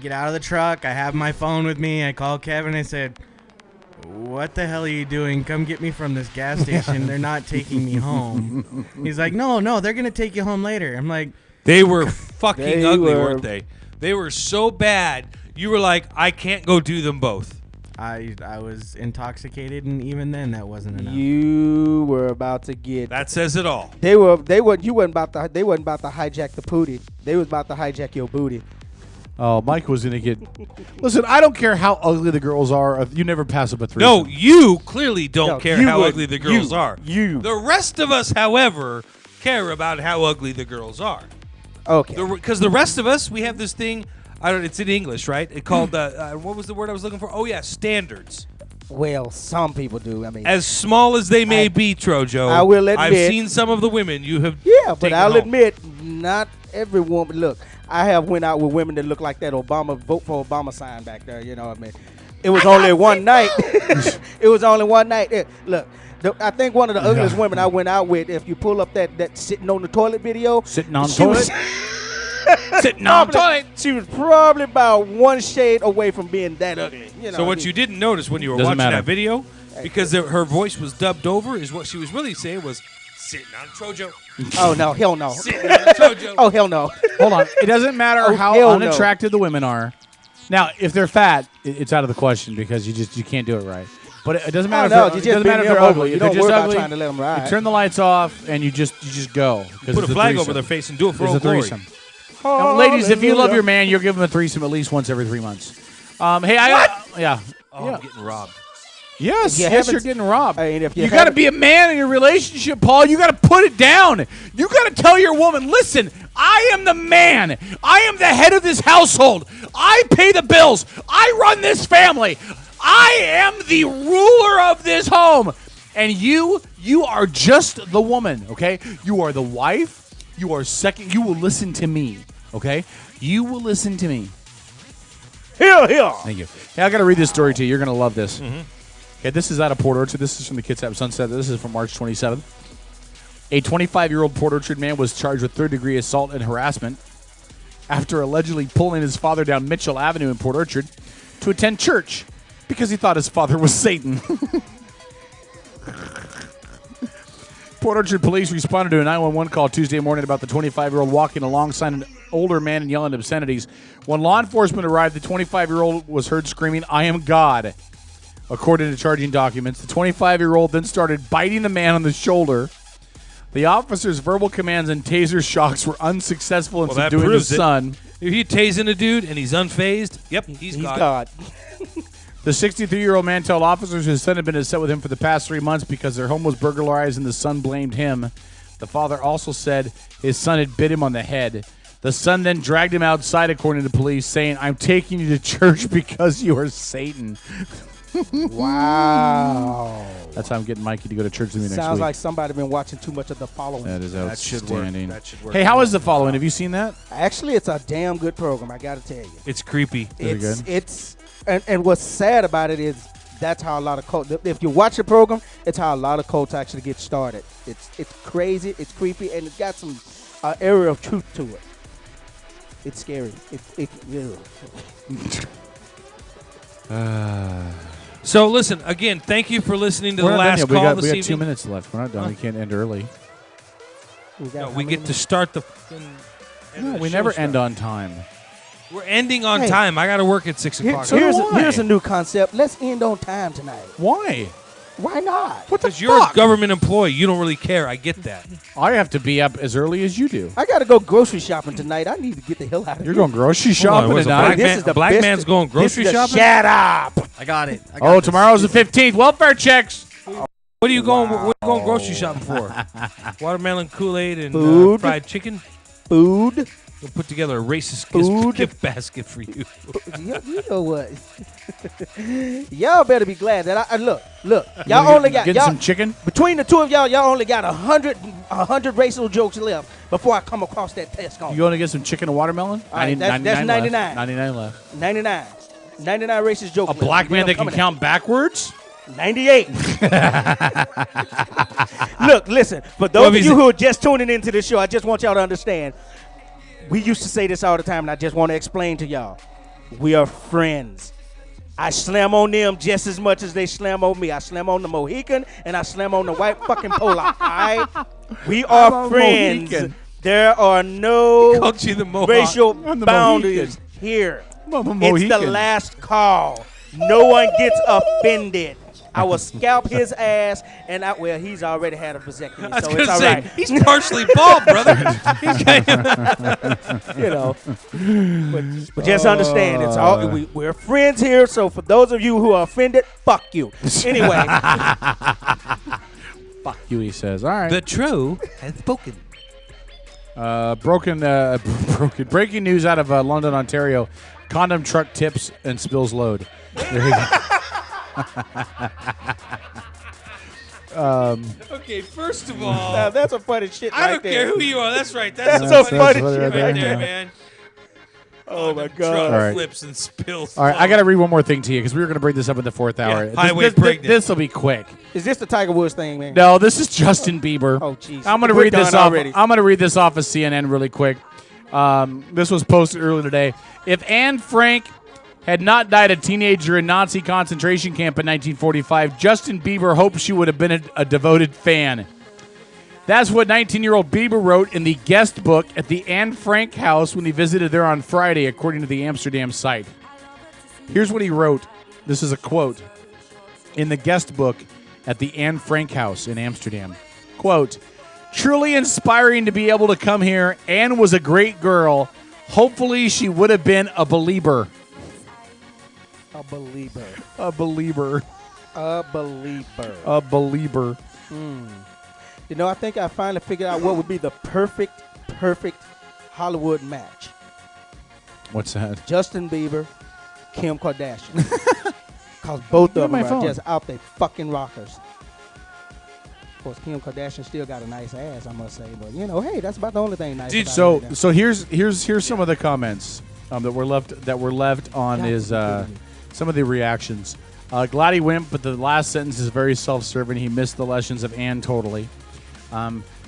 get out of the truck. I have my phone with me. I call Kevin. I said, what the hell are you doing? Come get me from this gas station. They're not taking me home. He's like, no, they're going to take you home later. I'm like, They were fucking They ugly, were. weren't they? They were so bad. You were like, I can't go do them both. I was intoxicated, and even then that wasn't enough. You were about to get. That says it all. They were. You wasn't about to. They wasn't about to hijack the booty. They was about to hijack your booty. Oh, Mike was gonna get. Listen, I don't care how ugly the girls are. You never pass up a threesome. No, you clearly don't No, care you how would. ugly the girls You. are. You. The rest of us, however, care about how ugly the girls are. Okay. Because the rest of us, we have this thing. I don't. It's in English, right? It called what was the word I was looking for? Oh yeah, standards. Well, some people do. I mean, As small as they may be, Trojo. I will I've admit- seen some of the women you have. yeah, but taken I'll home. admit, not every woman. Look, I have went out with women that look like that Obama vote for Obama sign back there. You know what I mean? It was only one night. It was only one night. Look. I think one of the ugliest women I went out with, if you pull up that sitting on the toilet video, Sitting on she was- toilet. Sitting on toilet. She was probably about one shade away from being that ugly. You know, So what you didn't notice when you were Doesn't watching matter. that video, because her voice was dubbed over, is what she was really saying was sitting on Trojo. Oh no, hell no. Sitting on Trojo. Oh hell no. Hold on. It doesn't matter Oh, how hell no. unattractive the women are. Now, if they're fat, it's out of the question because you can't do it right. But it doesn't matter. no, if you they're, just it doesn't matter bend if they're them over. ugly. You If they're don't just worry about ugly, trying to let them ride. You turn the lights off and you just go. 'cause Put a it's flag threesome. over their face and do it for It's a old glory. threesome. Now, ladies, if you love your man, you'll give him a threesome at least once every 3 months. Hey, yeah. Oh, Yeah. I'm getting robbed. Yes, You yes, haven't- you're getting robbed. I mean, if you you got to haven't- be a man in your relationship, Paul. You got to put it down. You got to tell your woman, listen, I am the man. I am the head of this household. I pay the bills. I run this family. I am the ruler of this home. And you are just the woman, okay? You are the wife. You are second. You will listen to me, okay? You will listen to me. Here. Thank you. Hey, I got to read this story to you. You're going to love this. Okay, this is out of Port Orchard. This is from the Kitsap Sunset. This is from March 27th. A 25-year-old Port Orchard man was charged with third-degree assault and harassment after allegedly pulling his father down Mitchell Avenue in Port Orchard to attend church because he thought his father was Satan. Port Orchard police responded to a 911 call Tuesday morning about the 25-year-old walking alongside an older man and yelling obscenities. When law enforcement arrived, the 25-year-old was heard screaming, "I am God." According to charging documents, the 25-year-old then started biting the man on the shoulder. The officer's verbal commands and taser shocks were unsuccessful in Well, that subduing his proves it. son. If you tasing a dude and he's unfazed, yep, he's He's God. God. The 63-year-old man told officers his son had been upset with him for the past 3 months because their home was burglarized and the son blamed him. The father also said his son had bit him on the head. The son then dragged him outside, according to police, saying, "I'm taking you to church because you are Satan." Wow. That's how I'm getting Mikey to go to church with me next Sounds week. like somebody been watching too much of The Following. That is That should work. outstanding. That should work. Hey, how is The Following? Have you seen that? Actually, it's a damn good program. I got to tell you. It's creepy. Very good. And what's sad about it is that's how a lot of cults. If you watch the program, it's how a lot of cults actually get started. It's crazy, it's creepy, and it's got some area of truth to it. It's scary. So listen again. Thank you for listening to We're the not done last yet. call We this got evening. 2 minutes left. We're not done. We can't end early. No, we get to start the. No, we never end on time. We're ending on Hey. time. I got to work at 6 o'clock. So do I. Here's a new concept. Let's end on time tonight. Why? Why not? What the Because you're a fuck? government employee. You don't really care. I get that. I have to be up as early as you do. I got to go grocery shopping tonight. I need to get the hell out of You're here. going grocery Hold on, shopping what's a tonight. black This man- is the a black best- man's going grocery this is the- shopping? Shut up. I got it. I got Oh, this. tomorrow's the 15th. Welfare checks. What are you going? What are you going grocery shopping for? Watermelon, Kool-Aid, and Food. fried chicken. Food. We'll put together a racist Food. gift basket for you. You know what? Y'all better be glad that I look. Y'all You only got getting y'all some chicken. between the two of y'all. Y'all only got 100 racial jokes left before I come across that test on You going to get some chicken and watermelon? All right, that's 99. Left. 99 left. 99 racist jokes. A left. black Then man I'm that can coming count backwards? at 98. Look, listen. For those of you who are just tuning into this show, I just want y'all to understand. We used to say this all the time, and I just want to explain to y'all. We are friends. I slam on them just as much as they slam on me. I slam on the Mohican, and I slam on the white fucking Polak. All right? We I'm are a friends. Mohican. There are no Called you the Mohawk. racial I'm the boundaries Mohican. here. I'm a It's the Mohican. last call. No one gets offended. I will scalp his ass, and he's already had a vasectomy, I was so gonna it's all say right. he's partially bald, brother. He's You know. But just understand, it's all we're friends here. So for those of you who are offended, fuck you. Anyway, Fuck you, he says. All right. the true has spoken. Breaking news out of London, Ontario. Condom truck tips and spills load. There you go. Okay, first of all, that's a funny shit. I right don't there. care who you are. That's right. That's That's some so funny funny shit shit right right there, now. man. Oh my Truck god. All right. flips and spills. All right, I got to read one more thing to you because we were going to bring this up in the fourth hour. highway pregnant. This will be quick. Is this the Tiger Woods thing, man? No, this is Justin Bieber. Oh, jeez. I'm going to We're read this done off. already. I'm going to read this off of CNN really quick. This was posted earlier today. If Anne Frank had not died a teenager in Nazi concentration camp in 1945, Justin Bieber hoped she would have been a devoted fan. That's what 19-year-old Bieber wrote in the guest book at the Anne Frank house when he visited there on Friday, according to the Amsterdam site. Here's what he wrote. This is a quote. In the guest book at the Anne Frank house in Amsterdam. Quote, truly inspiring to be able to come here. Anne was a great girl. Hopefully she would have been a believer. A believer. A believer. A believer. A believer. You know, I think I finally figured out what would be the perfect Hollywood match. What's that? Justin Bieber, Kim Kardashian. Because both Look at of them my are phone. just out there fucking rockers. Of course, Kim Kardashian still got a nice ass, I must say. But, you know, hey, that's about the only thing nice about her right now. So here's some of the comments that were left on his some of the reactions. Gladdy Wimp, but the last sentence is very self-serving. He missed the lessons of Anne totally.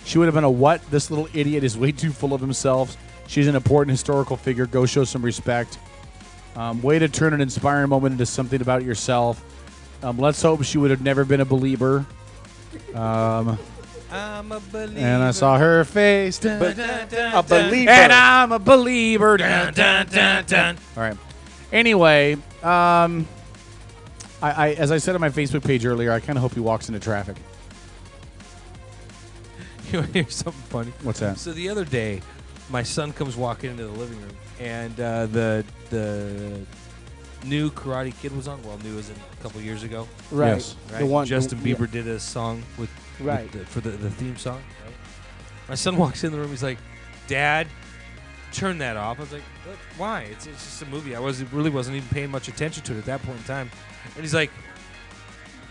She would have been a what? This little idiot is way too full of himself. She's an important historical figure. Go show some respect. Way to turn an inspiring moment into something about yourself. Let's hope she would have never been a believer. I'm a believer. And I saw her face. Dun, But dun, dun, a dun. believer. And I'm a believer. Dun, dun, dun, dun. All right. Anyway, I as I said on my Facebook page earlier, I kind of hope he walks into traffic. You want to hear something funny? What's that? So the other day, my son comes walking into the living room, and the new Karate Kid was on. Well, new as in a couple years ago. Right. Yes. Right? The one, Justin yeah. Bieber did a song with Right. for the theme song. Right? My son walks in the room. He's like, "Dad, turn that off." I was like, "What? Why? It's just a movie. I really wasn't even paying much attention to it at that point in time." And he's like,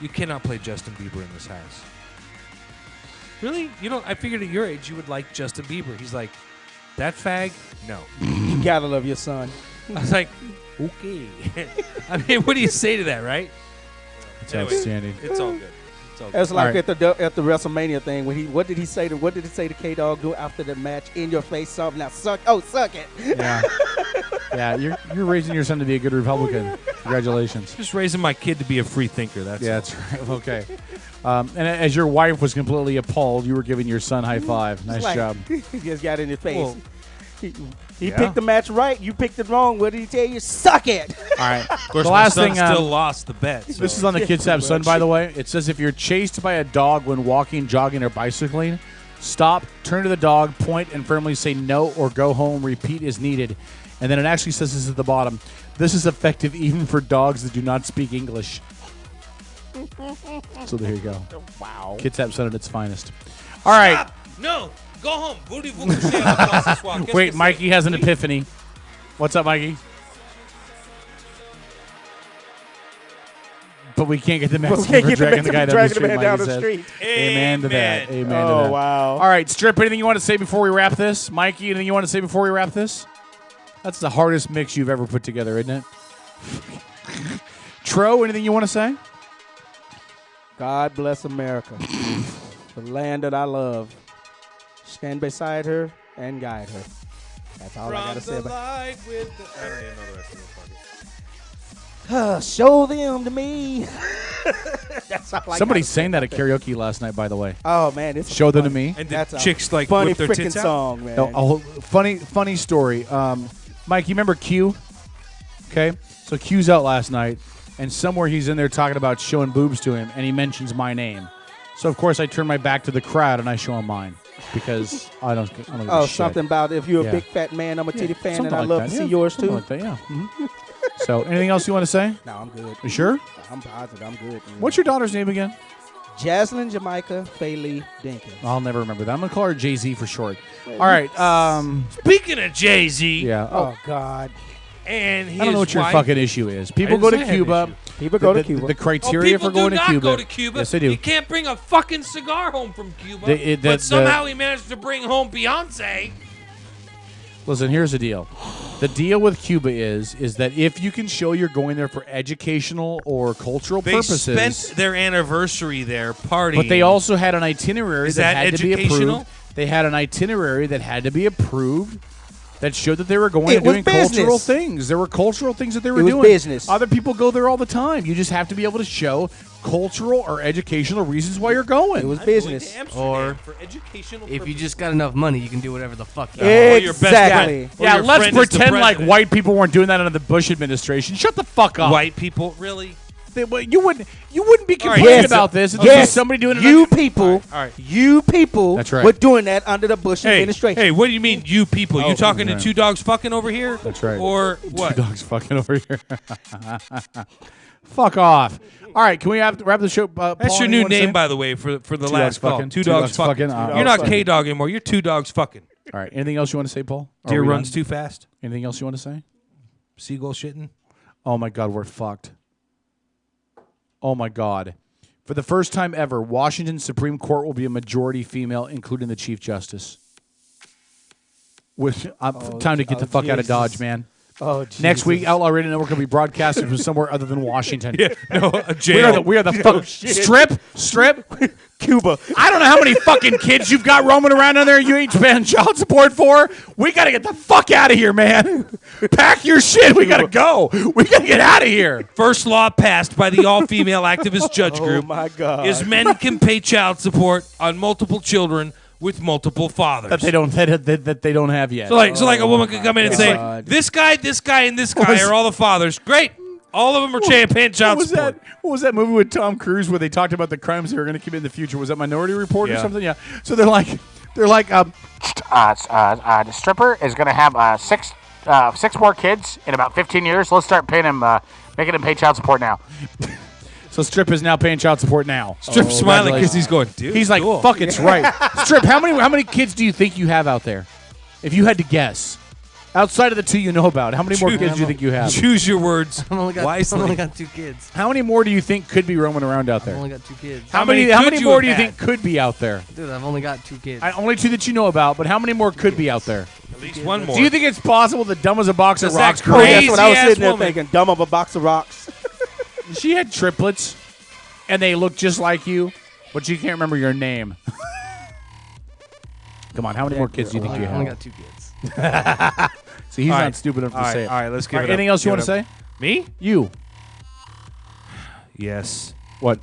"You cannot play Justin Bieber in this house." Really? You know, I figured at your age you would like Justin Bieber. He's like, "That fag? No." You gotta love your son. I was like, "Okay." I mean, what do you say to that, right? It's Anyway. outstanding. It's all good. It's all good. That's like All right. at the WrestleMania thing when what did he say to K Dog do after the match? In your face, something now suck it. Yeah. Yeah, you're raising your son to be a good Republican. Congratulations. Just raising my kid to be a free thinker. That's Yeah, that's right. Okay. And as your wife was completely appalled, you were giving your son high five. Nice Like, job. he just got in his face. Well, He picked the match right. You picked it wrong. What did he tell you? Suck it. All right. Of course, the my last son thing. still lost the bet. So. This is on the Kids Have Sun, by the way. It says if you're chased by a dog when walking, jogging, or bicycling, stop, turn to the dog, point, and firmly say no or go home. Repeat as needed. And then it actually says this at the bottom. This is effective even for dogs that do not speak English. So there you go. Wow. Kids Have Sun at its finest. All right. Stop. No. Go home. Voulez-vous coucher à la place ce soir? Qu'est-ce Wait, que Mikey c'est? has an epiphany. What's up, Mikey? But we can't get the But we Mexican can't for get the dragging the guy down the dragging street. the man down Mikey the says. street. Amen to that. Amen. Amen to Oh, that. wow. All right, Strip, anything you want to say before we wrap this? Mikey, anything you want to say before we wrap this? That's the hardest mix you've ever put together, isn't it? Tro, anything you want to say? God bless America, the land that I love. Stand beside her and guide her. That's all I got to say about light with the... I don't even know the rest of the fucking... it. Show them to me. That's all I Somebody gotta say sang that at about karaoke last night, by the way. Oh, man. It's Show them to fun- me. And That's the a chicks like funny whip their freaking tits out? song, man. Funny story. Mike, you remember Q? Okay, so Q's out last night, and somewhere he's in there talking about showing boobs to him, and he mentions my name. So of course I turn my back to the crowd and I show him mine because I don't give a Oh, shit. something about if you're Yeah. a big fat man, I'm a titty fan, Something and I like love that. to see Yeah, yours something too. like that, yeah. So anything else you want to say? No, I'm good. You sure? I'm positive. I'm good. What's your daughter's name again? Jaslyn Jamaica Fayley Dinkins. I'll never remember that. I'm gonna call her Jay-Z for short. All right. Speaking of Jay-Z Yeah. Oh, God. and his I don't know what your wife, fucking issue is. People didn't go say to I had an Cuba. issue. People go to The Cuba. criteria people for going do to not Cuba. go to Cuba. Yes, they do. You can't bring a fucking cigar home from Cuba. The- but somehow he managed to bring home Beyonce. Listen, here's the deal. The deal with Cuba is that if you can show you're going there for educational or cultural They purposes, spent their anniversary there partying. but they also had an itinerary Is that that had to be educational? approved. They had an itinerary that had to be approved that showed that they were going It and was doing cultural business. things. There were cultural things that they were It was doing. business. Other people go there all the time. You just have to be able to show cultural or educational reasons why you're going. It was I'm going business. to Amsterdam Or for educational If you purposes. just got enough money, you can do whatever the fuck you Or want. your best Exactly. friend. Or Yeah, your let's friend is the pretend like president. white people weren't doing that under the Bush administration. Shut the fuck up. White people, really? You wouldn't be All right, complaining yes, about this. It's Yes, just somebody doing it. you under- people, All right. you people That's right. were doing that under the Bush Hey, administration. hey, what do you mean, you people? Oh, You talking right. to two dogs fucking over here? That's right. Or what? Two dogs fucking over here. Fuck off. All right, can we wrap the show? That's Paul, your anything new you wanna name, say? by the way, for the Two last dogs call. fucking. Two dogs fucking. fucking. You're not fucking. K-Dog anymore. You're two dogs fucking. All right, anything else you want to say, Paul? Are Deer we runs done? too fast. Anything else you want to say? Seagull shitting. Oh my God, we're fucked. Oh my God. For the first time ever, Washington Supreme Court will be a majority female, including the Chief Justice. Time to get the fuck out of Jesus. Dodge, man. Oh, Next Jesus. week, Outlaw Radio Network will be broadcasted from somewhere other than Washington. No, a We are jail. the fuck strip. Cuba. I don't know how many fucking kids you've got roaming around in there you ain't paying child support for. We gotta get the fuck out of here, man. Pack your shit. We gotta go. We gotta get out of here. First law passed by the all-female activist judge Oh, group my God. is men can pay child support on multiple children with multiple fathers. That they don't have yet. So like a woman could come in and say, God. this guy, and this guy are all the fathers. Great. All of them are paying child What was support. that? What was that movie with Tom Cruise where they talked about the crimes they were going to commit in the future? Was that Minority Report or Yeah. something? Yeah. So they're like, the stripper is going to have six more kids in about 15 years. Let's start paying him, making him pay child support now. so Strip is now paying child support now. Strip smiling because congratulations. he's going, dude. He's like, cool. fuck, it's right. Strip, how many kids do you think you have out there? If you had to guess. Outside of the two you know about, how many more kids do you think you have? Choose your words I've only wisely. got 2 kids. How many more do you think could be roaming around out I've there? only got 2 kids. How many How could many you more have do you had? think could be out there? Dude, I've only got 2 kids. Only 2 that you know about, but how many more could be out there? At least one more. Do you think it's possible that dumb as a box of Does that rocks? Oh, that's what I was Crazy-ass sitting there woman. thinking. Dumb of a box of rocks. She had triplets, and they look just like you, but you can't remember your name. Come on, how many more kids do you think you I only have? got 2 kids. See, he's All not right. stupid enough all to right, say it. all right, let's give All right, it up. anything else you Give want to it up. say? Me? You. Yes. What?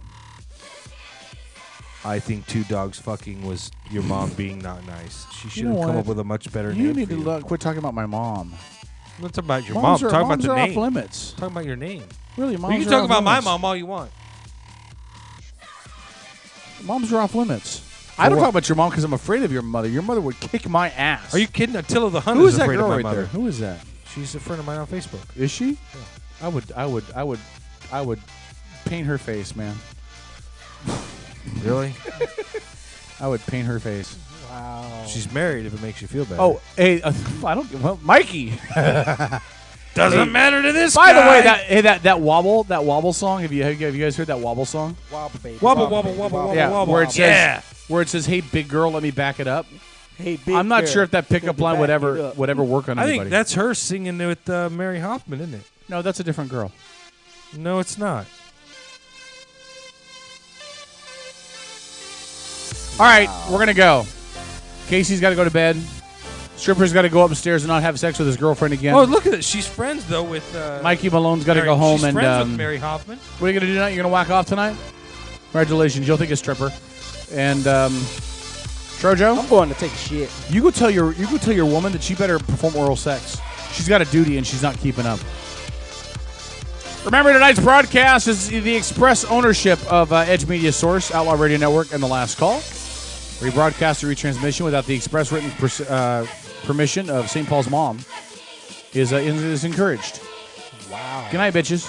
I think two dogs fucking was your mom being not nice. She should know have come what? up with a much better You name. need for to you. quit talking about my mom. Let's about your Moms mom. are, Talk about moms the are name. off limits. Talk about your name. Really, moms You can are talk off about my limits. mom all you want. Moms are off limits. I don't what? talk about your mom because I'm afraid of your mother. Your mother would kick my ass. Are you kidding? Attila the Hun Who is is that afraid girl of my right mother. there? Who is that? She's a friend of mine on Facebook. Is she? I would paint her face, man. Really? I would paint her face. She's married if it makes you feel better. Oh, hey, I don't. Well, Mikey. doesn't matter to this By guy. the way, that wobble song. Have you guys heard that wobble song? Wobble, baby. Wobble, wobble, wobble, wobble, Yeah, wobble. where it says, Yeah. where it says, "Hey, big girl, let me back it up." Hey, big I'm not girl, sure if that pickup let me line would back it ever up. would ever work on I anybody. think that's her singing with Mary Hoffman, isn't it? No, that's a different girl. No, it's not. All right, we're gonna go. Casey's got to go to bed. Stripper's got to go upstairs and not have sex with his girlfriend again. Oh, look at it. She's friends though with Mikey Malone's got to go home she's and. friends with Mary Hoffman. What are you gonna do tonight? You're gonna whack off tonight? Congratulations, you'll think a stripper. And Trojo, I'm going to take a shit. you go tell your woman that she better perform oral sex. She's got a duty and she's not keeping up. Remember, tonight's broadcast is the express ownership of Edge Media Source, Outlaw Radio Network, and The Last Call. Rebroadcast or retransmission without the express written permission of St. Paul's mom is encouraged. Wow. Good night, bitches.